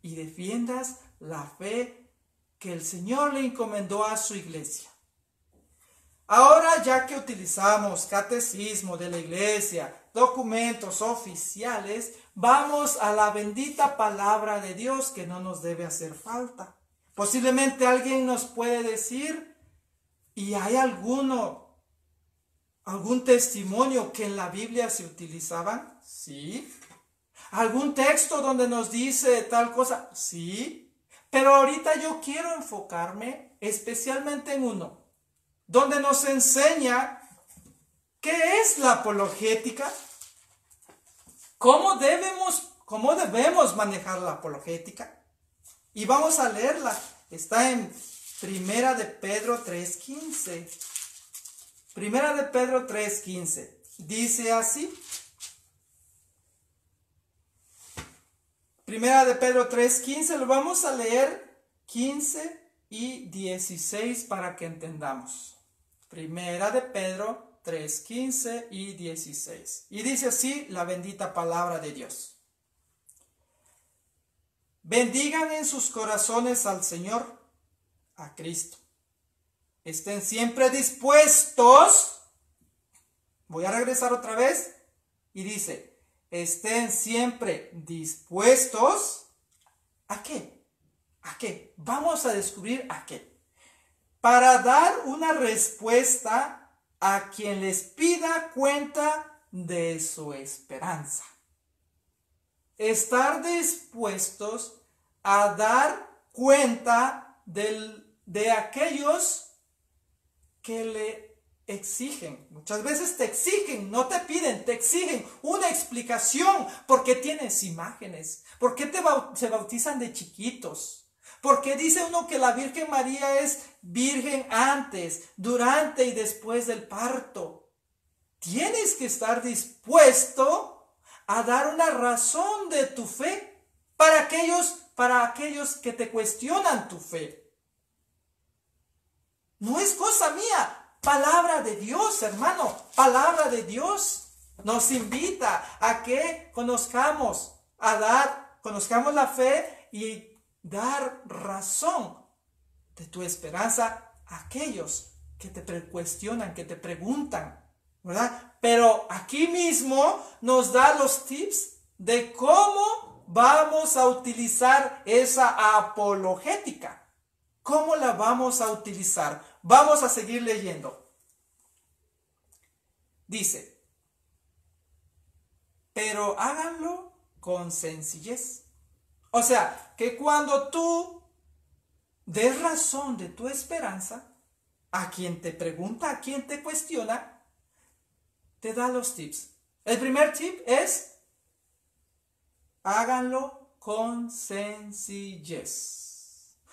y defiendas la fe que el Señor le encomendó a su iglesia. Ahora, ya que utilizamos catecismo de la iglesia, documentos oficiales, vamos a la bendita palabra de Dios que no nos debe hacer falta. Posiblemente alguien nos puede decir, ¿y hay algún testimonio que en la Biblia se utilizaban? Sí. ¿Algún texto donde nos dice tal cosa? Sí. Pero ahorita yo quiero enfocarme especialmente en uno, donde nos enseña qué es la apologética, cómo debemos manejar la apologética. Y vamos a leerla. Está en Primera de Pedro 3:15. Primera de Pedro 3:15. Dice así. Primera de Pedro 3:15. Lo vamos a leer 15 y 16 para que entendamos. Primera de Pedro 3:15 y 16. Y dice así la bendita palabra de Dios. Bendigan en sus corazones al Señor, a Cristo. Estén siempre dispuestos. Voy a regresar otra vez. Y dice, estén siempre dispuestos. ¿A qué? ¿A qué? Vamos a descubrir a qué. Para dar una respuesta a quien les pida cuenta de su esperanza. Estar dispuestos a dar cuenta de aquellos que le exigen. Muchas veces te exigen, no te piden, te exigen una explicación. ¿Por qué tienes imágenes? ¿Por qué se bautizan de chiquitos? ¿Por qué dice uno que la Virgen María es virgen antes, durante y después del parto? Tienes que estar dispuesto a dar una razón de tu fe para aquellos que te cuestionan tu fe. No es cosa mía, palabra de Dios, hermano, palabra de Dios nos invita a que conozcamos la fe y dar razón de tu esperanza a aquellos que te cuestionan, que te preguntan, ¿verdad? Pero aquí mismo nos da los tips de cómo vamos a utilizar esa apologética. ¿Cómo la vamos a utilizar? Vamos a seguir leyendo. Dice, pero háganlo con sencillez. O sea, que cuando tú des razón de tu esperanza, a quien te pregunta, a quien te cuestiona, te da los tips. El primer tip es, háganlo con sencillez.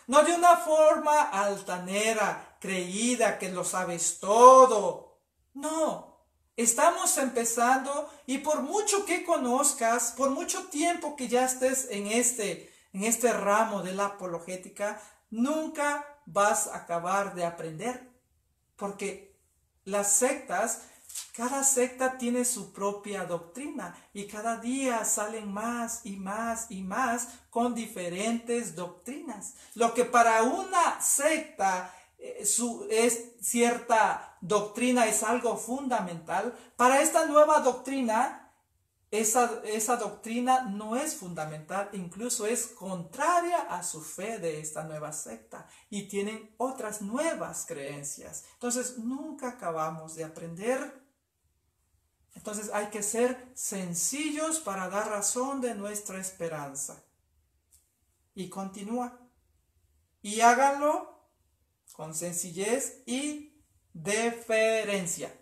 No de una forma altanera, creída, que lo sabes todo. No. Estamos empezando y por mucho que conozcas, por mucho tiempo que ya estés en este ramo de la apologética, nunca vas a acabar de aprender. Porque las sectas, cada secta tiene su propia doctrina y cada día salen más y más y más con diferentes doctrinas. Lo que para una secta es cierta doctrina, es algo fundamental, para esta nueva doctrina, esa doctrina no es fundamental, incluso es contraria a su fe de esta nueva secta y tienen otras nuevas creencias. Entonces nunca acabamos de aprender. Entonces hay que ser sencillos para dar razón de nuestra esperanza. Y continúa. Y háganlo con sencillez y deferencia.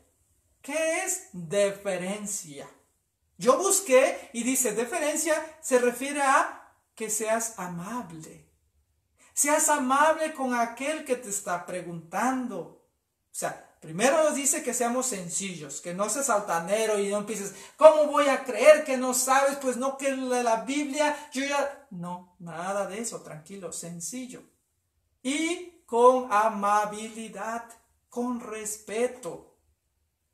¿Qué es deferencia? Yo busqué y dice, deferencia se refiere a que seas amable. Seas amable con aquel que te está preguntando. O sea, primero nos dice que seamos sencillos, que no seas altanero y no empieces, ¿cómo voy a creer que no sabes? Pues no, que la Biblia, yo ya... No, nada de eso, tranquilo, sencillo. Y con amabilidad, con respeto.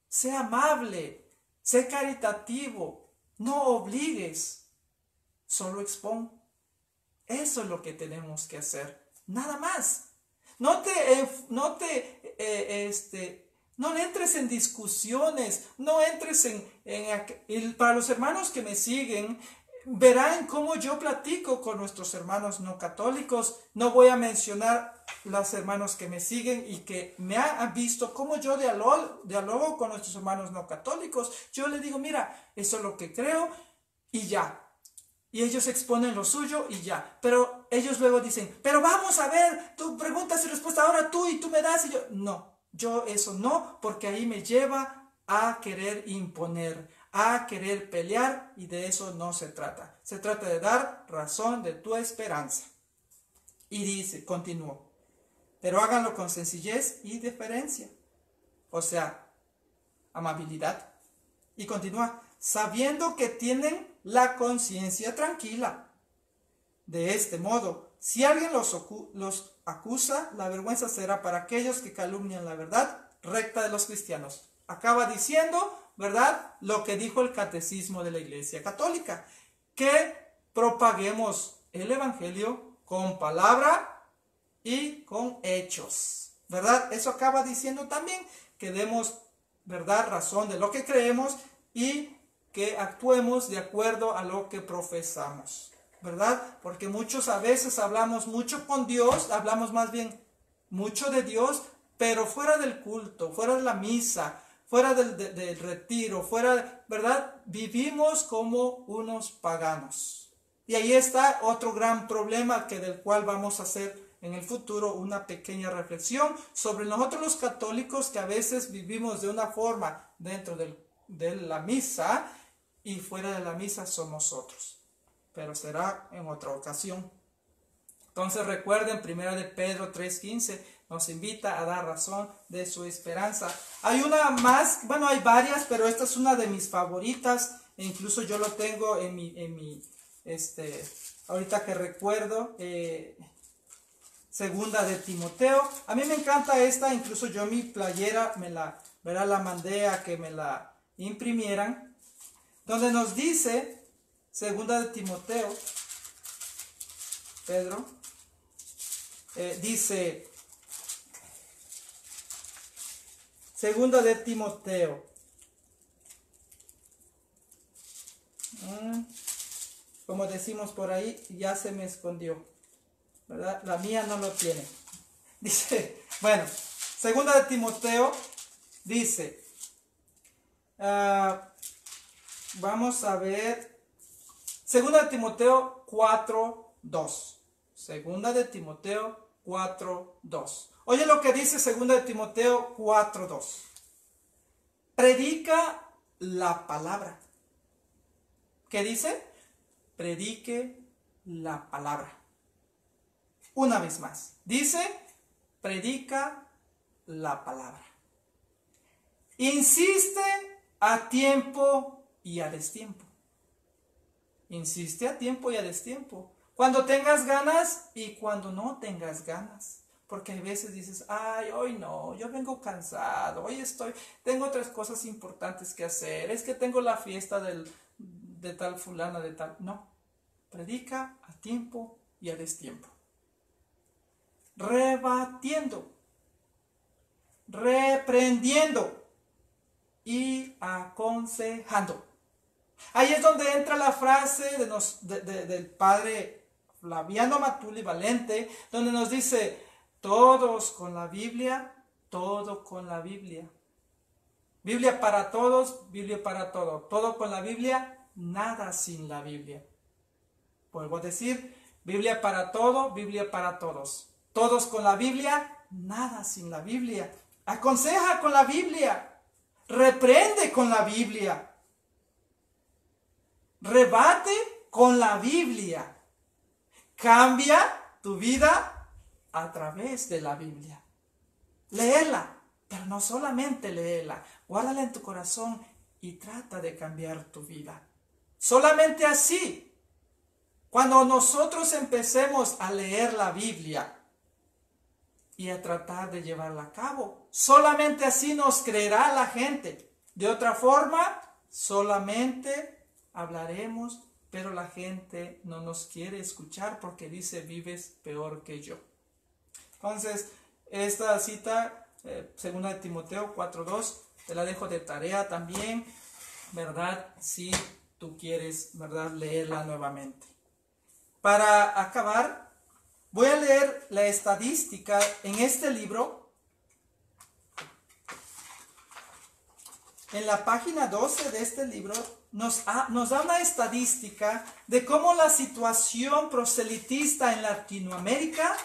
Sé amable, sé caritativo, no obligues, solo expón. Eso es lo que tenemos que hacer, nada más. No le entres en discusiones, no entres para los hermanos que me siguen, verán cómo yo platico con nuestros hermanos no católicos. No voy a mencionar los hermanos que me siguen y que me han visto cómo yo dialogo con nuestros hermanos no católicos. Yo les digo, mira, eso es lo que creo y ya. Y ellos exponen lo suyo y ya. Pero ellos luego dicen, pero vamos a ver, tú preguntas y respuesta, ahora tú y tú me das. Y yo, no, yo eso no, porque ahí me lleva a querer imponer, a querer pelear, y de eso no se trata. Se trata de dar razón de tu esperanza. Y dice, continuó, pero háganlo con sencillez y deferencia. O sea, amabilidad. Y continúa, sabiendo que tienen la conciencia tranquila. De este modo, si alguien los acusa, la vergüenza será para aquellos que calumnian la verdad recta de los cristianos. Acaba diciendo, ¿verdad?, lo que dijo el catecismo de la Iglesia Católica, que propaguemos el Evangelio con palabra y con hechos, ¿verdad? Eso acaba diciendo también que demos, ¿verdad?, razón de lo que creemos y que actuemos de acuerdo a lo que profesamos, ¿verdad? Porque muchos a veces hablamos mucho con Dios, hablamos más bien mucho de Dios, pero fuera del culto, fuera de la misa, fuera del retiro, fuera, ¿verdad? Vivimos como unos paganos. Y ahí está otro gran problema del cual vamos a hacer en el futuro una pequeña reflexión sobre nosotros los católicos, que a veces vivimos de una forma dentro de la misa y fuera de la misa somos otros. Pero será en otra ocasión. Entonces recuerden, 1 de Pedro 3:15 nos invita a dar razón de su esperanza. Hay una más, bueno, hay varias, pero esta es una de mis favoritas, e incluso yo lo tengo en mi ahorita que recuerdo, segunda de Timoteo. A mí me encanta esta, incluso yo mi playera la mandé a que me la imprimieran, donde nos dice, segunda de Timoteo, Pedro, dice, segunda de Timoteo, como decimos por ahí, ya se me escondió, ¿verdad? La mía no lo tiene. Dice, bueno, segunda de Timoteo, dice, vamos a ver, segunda de Timoteo 4:2. Segunda de Timoteo 4:2. Oye lo que dice segunda de Timoteo 4:2. Predica la palabra. ¿Qué dice? Predique la palabra. Una vez más. Dice, predica la palabra. Insiste a tiempo y a destiempo. Insiste a tiempo y a destiempo. Cuando tengas ganas y cuando no tengas ganas. Porque a veces dices, ay, hoy no, yo vengo cansado, hoy tengo otras cosas importantes que hacer, es que tengo la fiesta de tal fulana, de tal. No, predica a tiempo y a destiempo. Rebatiendo, reprendiendo y aconsejando. Ahí es donde entra la frase del padre Flaviano Matuli Valente, donde nos dice, todos con la Biblia, todo con la Biblia. Biblia para todos, Biblia para todo. Todo con la Biblia, nada sin la Biblia. Vuelvo a decir, Biblia para todo, Biblia para todos. Todos con la Biblia, nada sin la Biblia. Aconseja con la Biblia. Reprende con la Biblia. Rebate con la Biblia. Cambia tu vida a través de la Biblia. Léela, Pero no solamente léela, guárdala en tu corazón y trata de cambiar tu vida. Solamente así, cuando nosotros empecemos a leer la Biblia y a tratar de llevarla a cabo, solamente así nos creerá la gente. De otra forma, solamente hablaremos, pero la gente no nos quiere escuchar porque dice, vives peor que yo. Entonces, esta cita, segunda de Timoteo 4:2, te la dejo de tarea también, ¿verdad? Si tú quieres, ¿verdad?, leerla nuevamente. Para acabar, voy a leer la estadística en este libro. En la página 12 de este libro nos da una estadística de cómo la situación proselitista en Latinoamérica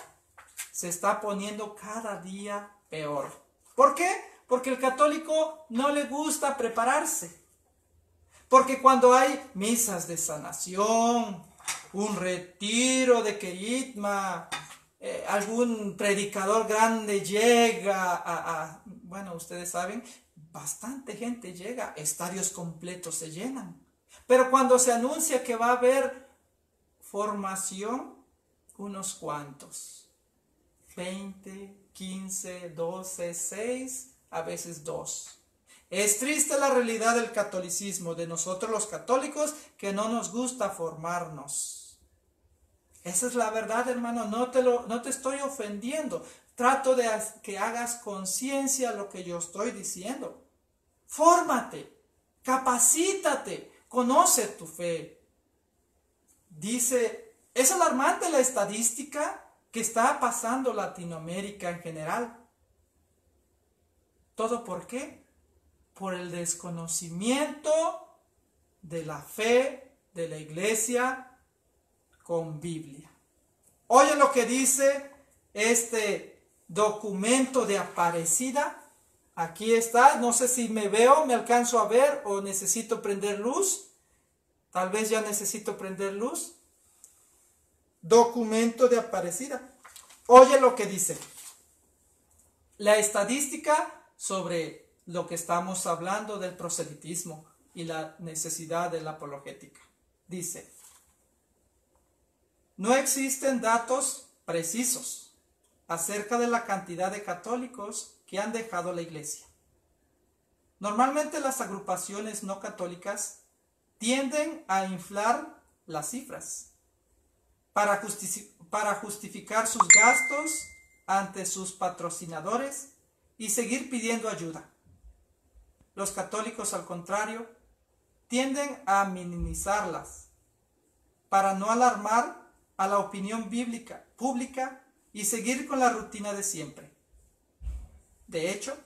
se está poniendo cada día peor. ¿Por qué? Porque el católico no le gusta prepararse. Porque cuando hay misas de sanación, un retiro de querigma, algún predicador grande llega bueno, ustedes saben, bastante gente llega, estadios completos se llenan. Pero cuando se anuncia que va a haber formación, unos cuantos, 20, 15, 12, 6, a veces 2. Es triste la realidad del catolicismo, de nosotros los católicos, que no nos gusta formarnos. Esa es la verdad, hermano, no te estoy ofendiendo. Trato de que hagas conciencia lo que yo estoy diciendo. Fórmate, capacítate, conoce tu fe. Dice, es alarmante la estadística que está pasando Latinoamérica en general. ¿Todo por qué? Por el desconocimiento de la fe de la iglesia con Biblia. Oye lo que dice este documento de Aparecida. Aquí está, no sé si me alcanzo a ver o necesito prender luz. Tal vez ya necesito prender luz. Documento de Aparecida. Oye lo que dice. La estadística sobre lo que estamos hablando del proselitismo y la necesidad de la apologética. Dice, no existen datos precisos acerca de la cantidad de católicos que han dejado la iglesia. Normalmente las agrupaciones no católicas tienden a inflar las cifras para justificar sus gastos ante sus patrocinadores y seguir pidiendo ayuda. Los católicos, al contrario, tienden a minimizarlas para no alarmar a la opinión bíblica pública y seguir con la rutina de siempre. De hecho,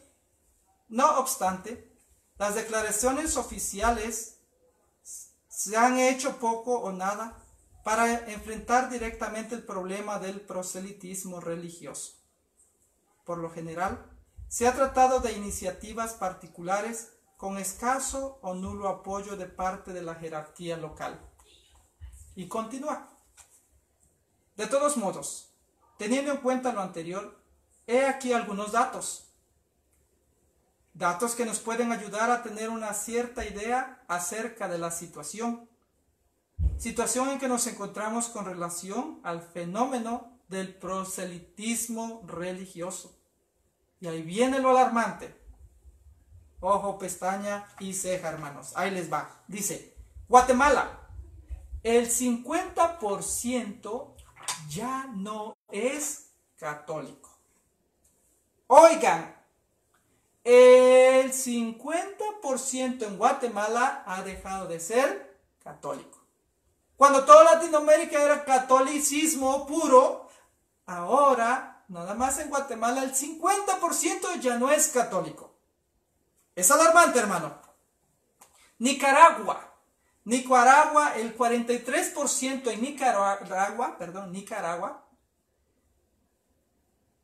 no obstante, las declaraciones oficiales se han hecho poco o nada para enfrentar directamente el problema del proselitismo religioso. Por lo general, se ha tratado de iniciativas particulares con escaso o nulo apoyo de parte de la jerarquía local. Y continúa. De todos modos, teniendo en cuenta lo anterior, he aquí algunos datos. Datos que nos pueden ayudar a tener una cierta idea acerca de la situación. Situación en que nos encontramos con relación al fenómeno del proselitismo religioso. Y ahí viene lo alarmante. Ojo, pestaña y ceja, hermanos. Ahí les va. Dice, Guatemala, el 50% ya no es católico. Oigan, el 50% en Guatemala ha dejado de ser católico. Cuando toda Latinoamérica era catolicismo puro, ahora nada más en Guatemala el 50% ya no es católico. Es alarmante, hermano. Nicaragua, el 43% en Nicaragua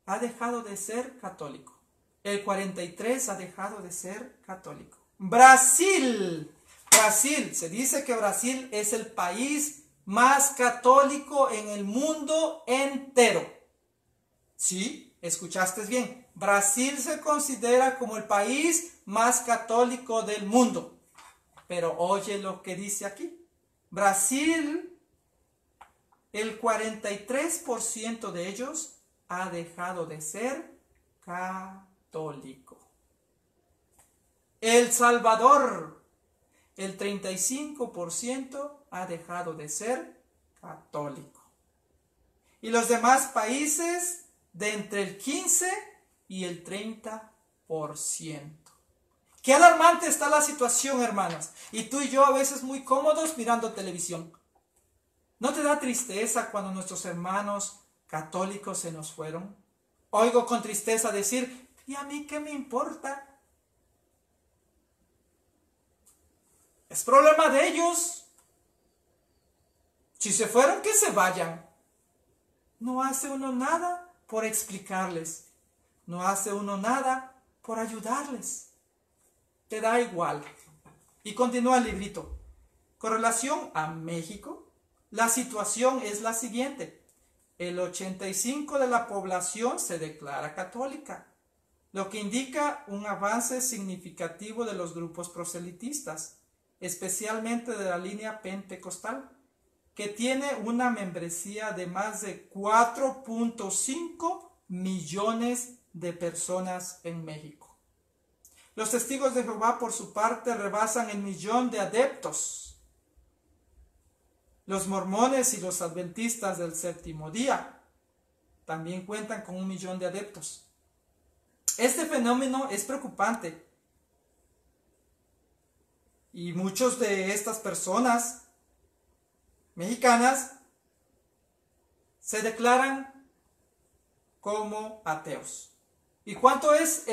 ha dejado de ser católico. El 43% ha dejado de ser católico. Brasil, se dice que Brasil es el país más católico en el mundo entero. Sí, escuchaste bien. Brasil se considera como el país más católico del mundo. Pero oye lo que dice aquí. Brasil, el 43% de ellos ha dejado de ser católico. El Salvador, el 35% ha dejado de ser católico. Y los demás países de entre el 15 y el 30%. Qué alarmante está la situación, hermanos. Y tú y yo a veces muy cómodos mirando televisión. ¿No te da tristeza cuando nuestros hermanos católicos se nos fueron? Oigo con tristeza decir, ¿y a mí qué me importa? Es problema de ellos. Si se fueron, que se vayan. No hace uno nada por explicarles. No hace uno nada por ayudarles. Te da igual. Y continúa el librito. Con relación a México, la situación es la siguiente. El 85% de la población se declara católica, lo que indica un avance significativo de los grupos proselitistas, especialmente de la línea pentecostal, que tiene una membresía de más de 4.5 millones de personas en México. Los testigos de Jehová, por su parte, rebasan el 1.000.000 de adeptos. Los mormones y los adventistas del séptimo día también cuentan con 1.000.000 de adeptos. Este fenómeno es preocupante. Y muchos de estas personas mexicanas se declaran como ateos. ¿Y cuánto es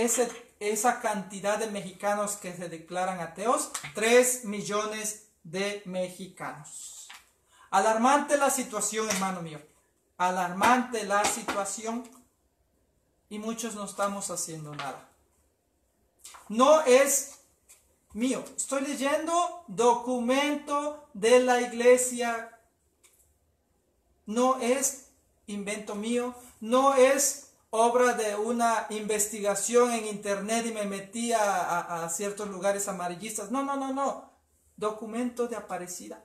esa cantidad de mexicanos que se declaran ateos? 3 millones de mexicanos. Alarmante la situación, hermano mío. Alarmante la situación. Y muchos no estamos haciendo nada. No es mío. Estoy leyendo documento de la iglesia. No es invento mío. No es obra de una investigación en internet y me metí a ciertos lugares amarillistas. No. Documento de Aparecida.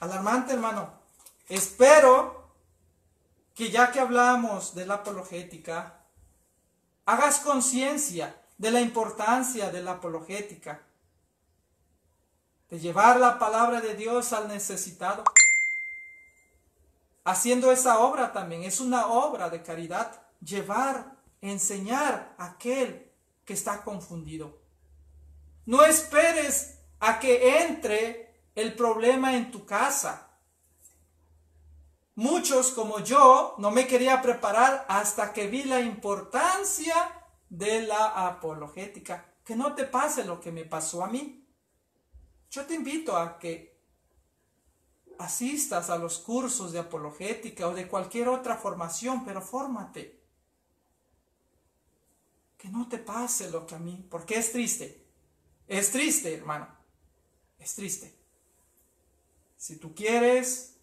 Alarmante, hermano. Espero que ya que hablamos de la apologética, hagas conciencia de la importancia de la apologética, de llevar la palabra de Dios al necesitado. Haciendo esa obra también, es una obra de caridad, llevar, enseñar a aquel que está confundido. No esperes a que entre el problema en tu casa. Muchos, como yo, no me quería preparar hasta que vi la importancia de la apologética. Que no te pase lo que me pasó a mí. Yo te invito a que asistas a los cursos de apologética o de cualquier otra formación, pero fórmate. Que no te pase lo que a mí, porque es triste. Es triste, hermano. Es triste. Si tú quieres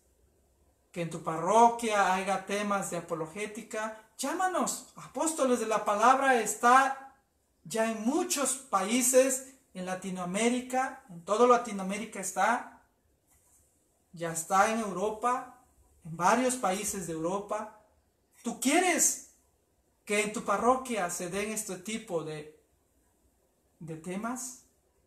que en tu parroquia haya temas de apologética, llámanos. Apóstoles de la Palabra está ya en muchos países, en Latinoamérica, en toda Latinoamérica está, ya está en Europa, en varios países de Europa. ¿Tú quieres que en tu parroquia se den este tipo de temas?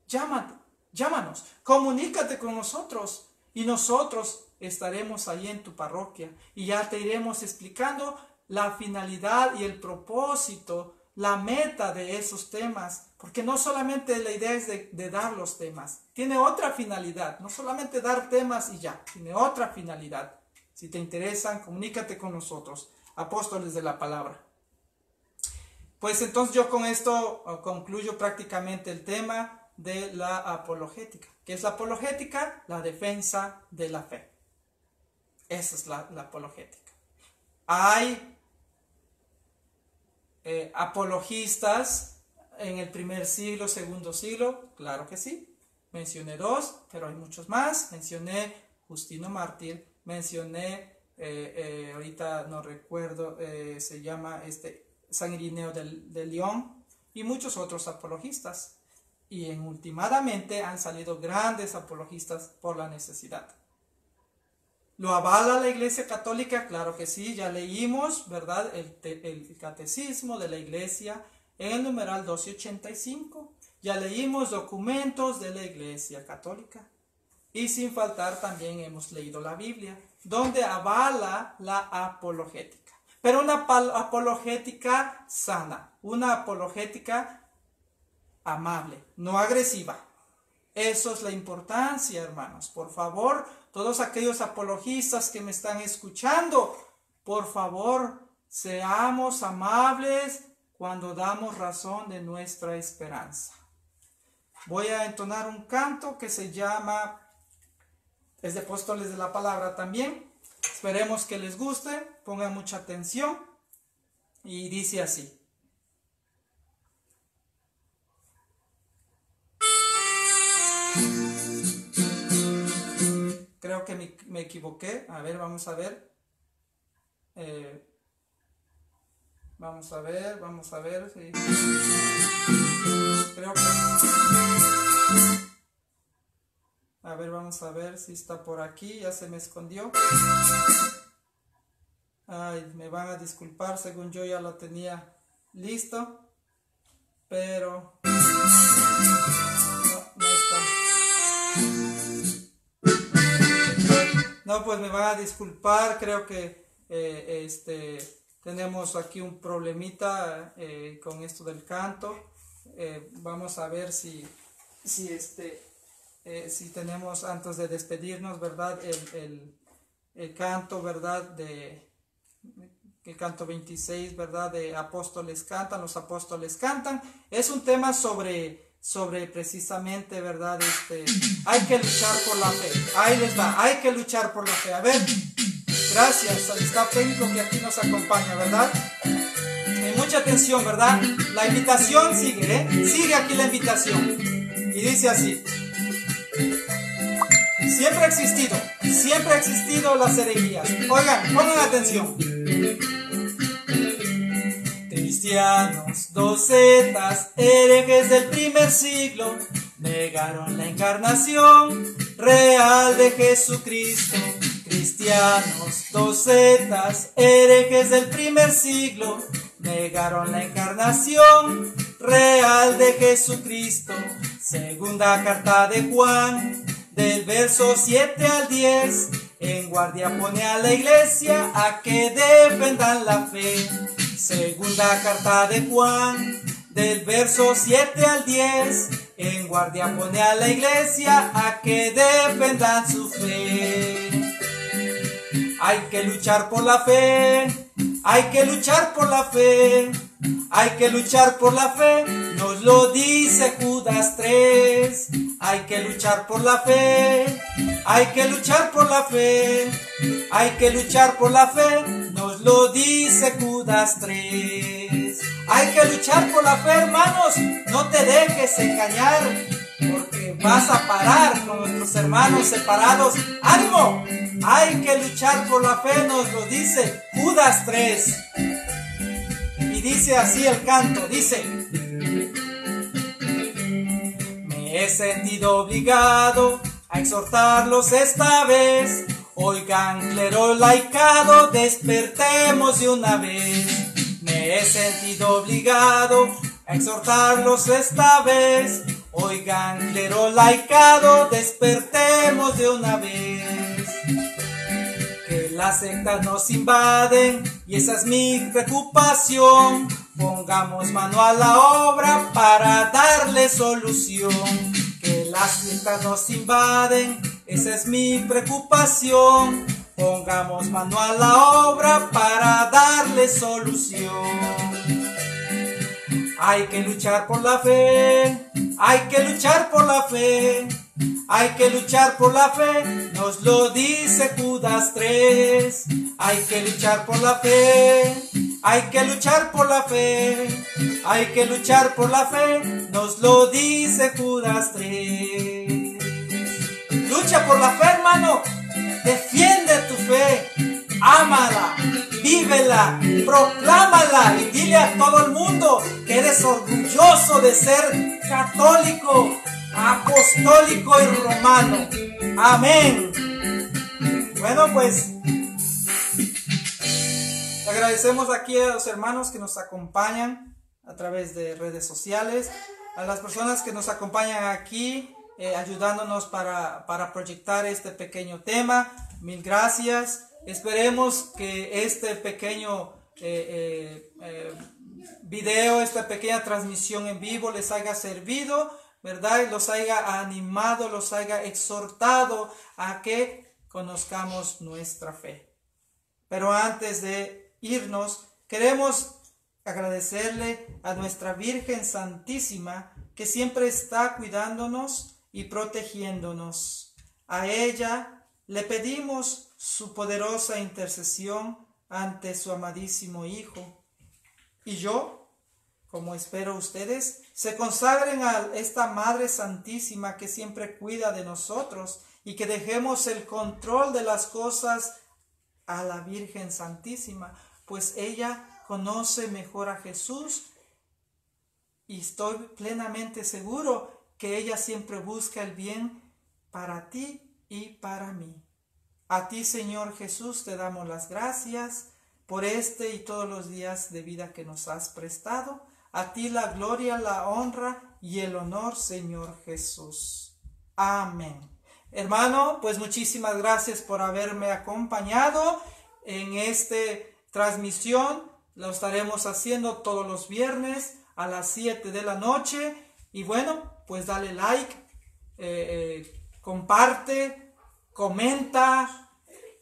Llámanos, comunícate con nosotros y nosotros estaremos ahí en tu parroquia y ya te iremos explicando la finalidad y el propósito, la meta de esos temas, porque no solamente la idea es de dar los temas, tiene otra finalidad, no solamente dar temas y ya, tiene otra finalidad. Si te interesan, comunícate con nosotros, Apóstoles de la Palabra. Pues entonces yo con esto concluyo prácticamente el tema de la apologética. ¿Qué es la apologética? La defensa de la fe. Esa es la apologética. Hay apologistas en el primer siglo, segundo siglo, claro que sí. Mencioné 2, pero hay muchos más. Mencioné Justino Mártir, mencioné ahorita no recuerdo, se llama San Irineo de León, y muchos otros apologistas. Y últimamente han salido grandes apologistas por la necesidad. ¿Lo avala la Iglesia Católica? Claro que sí, ya leímos, ¿verdad? El catecismo de la Iglesia en el numeral 1285. Ya leímos documentos de la Iglesia Católica. Y sin faltar también hemos leído la Biblia, donde avala la apologética. Pero una apologética sana, una apologética amable, no agresiva. Eso es la importancia, hermanos. Por favor, todos aquellos apologistas que me están escuchando, por favor, seamos amables cuando damos razón de nuestra esperanza. Voy a entonar un canto que se llama, es de Apóstoles de la Palabra también. Esperemos que les guste, pongan mucha atención. Y dice así. Creo que me equivoqué. A ver, vamos a ver. Vamos a ver. Sí. Creo que... A ver, vamos a ver si está por aquí. Ya se me escondió. Ay, me van a disculpar. Según yo ya lo tenía listo. Pero... No está. No, pues me van a disculpar. Creo que tenemos aquí un problemita con esto del canto. Vamos a ver si tenemos, antes de despedirnos, ¿verdad? El canto, ¿verdad? El canto 26, ¿verdad? De Apóstoles cantan, los apóstoles cantan. Es un tema sobre precisamente, ¿verdad? Hay que luchar por la fe. Ahí les va, hay que luchar por la fe. A ver, gracias al staff técnico que aquí nos acompaña, ¿verdad? Mucha atención, ¿verdad? La invitación sigue, ¿eh? Sigue aquí la invitación. Y dice así. Siempre ha existido las herejías. Oigan, pongan atención. Cristianos, docetas, herejes del primer siglo, negaron la encarnación real de Jesucristo. Cristianos, docetas, herejes del primer siglo, negaron la encarnación real de Jesucristo. Segunda carta de Juan, del verso 7 al 10, en guardia pone a la iglesia a que defendan la fe. Segunda carta de Juan, del verso 7 al 10, en guardia pone a la iglesia a que defendan su fe. Hay que luchar por la fe, hay que luchar por la fe, hay que luchar por la fe, nos lo dice Judas 3. Hay que luchar por la fe, hay que luchar por la fe, hay que luchar por la fe, nos lo dice Judas 3. Hay que luchar por la fe, hermanos, no te dejes engañar, porque vas a parar con nuestros hermanos separados. ¡Ánimo! Hay que luchar por la fe, nos lo dice Judas 3. Y dice así el canto, dice: me he sentido obligado a exhortarlos esta vez. Oigan, clero laicado, despertemos de una vez. Me he sentido obligado a exhortarlos esta vez. Oigan, clero laicado, despertemos de una vez. Que las sectas nos invaden y esa es mi preocupación. Pongamos mano a la obra para darle solución. Que las sectas nos invaden, esa es mi preocupación. Pongamos mano a la obra para darle solución. Hay que luchar por la fe, hay que luchar por la fe, hay que luchar por la fe, nos lo dice Judas 3. Hay que luchar por la fe, hay que luchar por la fe, hay que luchar por la fe, nos lo dice Judas 3. Lucha por la fe, hermano, defiende tu fe, ámala, vívela, proclámala y dile a todo el mundo que eres orgulloso de ser católico, apostólico y romano. Amén. Bueno, pues agradecemos aquí a los hermanos que nos acompañan a través de redes sociales, a las personas que nos acompañan aquí, ayudándonos para proyectar este pequeño tema. Mil gracias. Esperemos que este pequeño video, esta pequeña transmisión en vivo les haya servido, ¿verdad? Y los haya animado, los haya exhortado a que conozcamos nuestra fe. Pero antes de irnos, queremos agradecerle a nuestra Virgen Santísima, que siempre está cuidándonos y protegiéndonos. A ella le pedimos su poderosa intercesión ante su amadísimo Hijo. Y yo, como espero ustedes, se consagren a esta Madre Santísima que siempre cuida de nosotros, y que dejemos el control de las cosas a la Virgen Santísima, pues ella conoce mejor a Jesús, y estoy plenamente seguro que ella siempre busca el bien para ti y para mí. A ti, Señor Jesús, te damos las gracias por este y todos los días de vida que nos has prestado. A ti la gloria, la honra y el honor, Señor Jesús. Amén. Hermano, pues muchísimas gracias por haberme acompañado en esta transmisión. Lo estaremos haciendo todos los viernes a las 7 de la noche. Y bueno, pues dale like, comparte, comenta.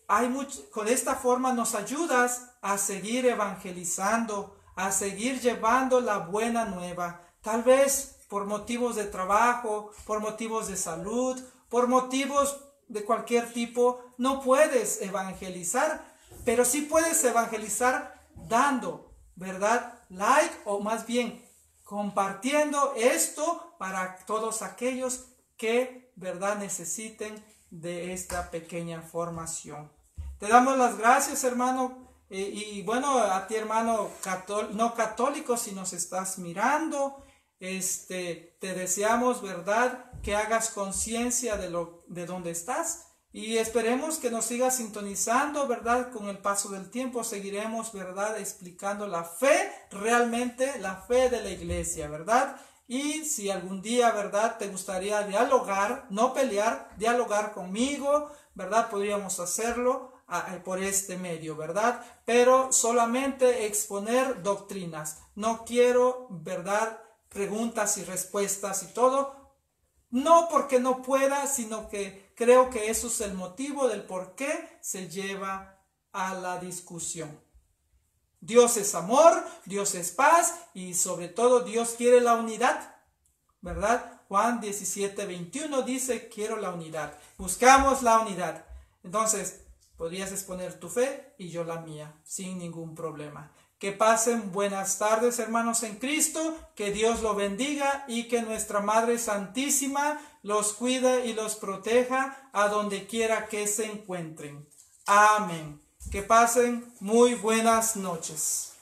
De esta forma nos ayudas a seguir evangelizando, a seguir llevando la buena nueva. Tal vez por motivos de trabajo, por motivos de salud, por motivos de cualquier tipo, no puedes evangelizar, pero sí puedes evangelizar dando, ¿verdad? Like, o más bien compartiendo esto para todos aquellos que, ¿verdad?, necesiten de esta pequeña formación. Te damos las gracias, hermano, y bueno, a ti, hermano no católico, si nos estás mirando, te deseamos, ¿verdad?, que hagas conciencia de dónde estás, y esperemos que nos sigas sintonizando, ¿verdad? Con el paso del tiempo seguiremos, ¿verdad?, explicando la fe, realmente la fe de la iglesia, ¿verdad? Y si algún día, ¿verdad?, te gustaría dialogar, no pelear, dialogar conmigo, ¿verdad?, podríamos hacerlo por este medio, ¿verdad? Pero solamente exponer doctrinas. No quiero, ¿verdad?, preguntas y respuestas y todo. No porque no pueda, sino que creo que eso es el motivo del por qué se lleva a la discusión. Dios es amor, Dios es paz, y sobre todo Dios quiere la unidad, ¿verdad? Juan 17:21 dice: quiero la unidad. Buscamos la unidad. Entonces, podrías exponer tu fe y yo la mía, sin ningún problema. Que pasen buenas tardes, hermanos en Cristo, que Dios los bendiga y que nuestra Madre Santísima los cuide y los proteja a donde quiera que se encuentren. Amén. Que pasen muy buenas noches.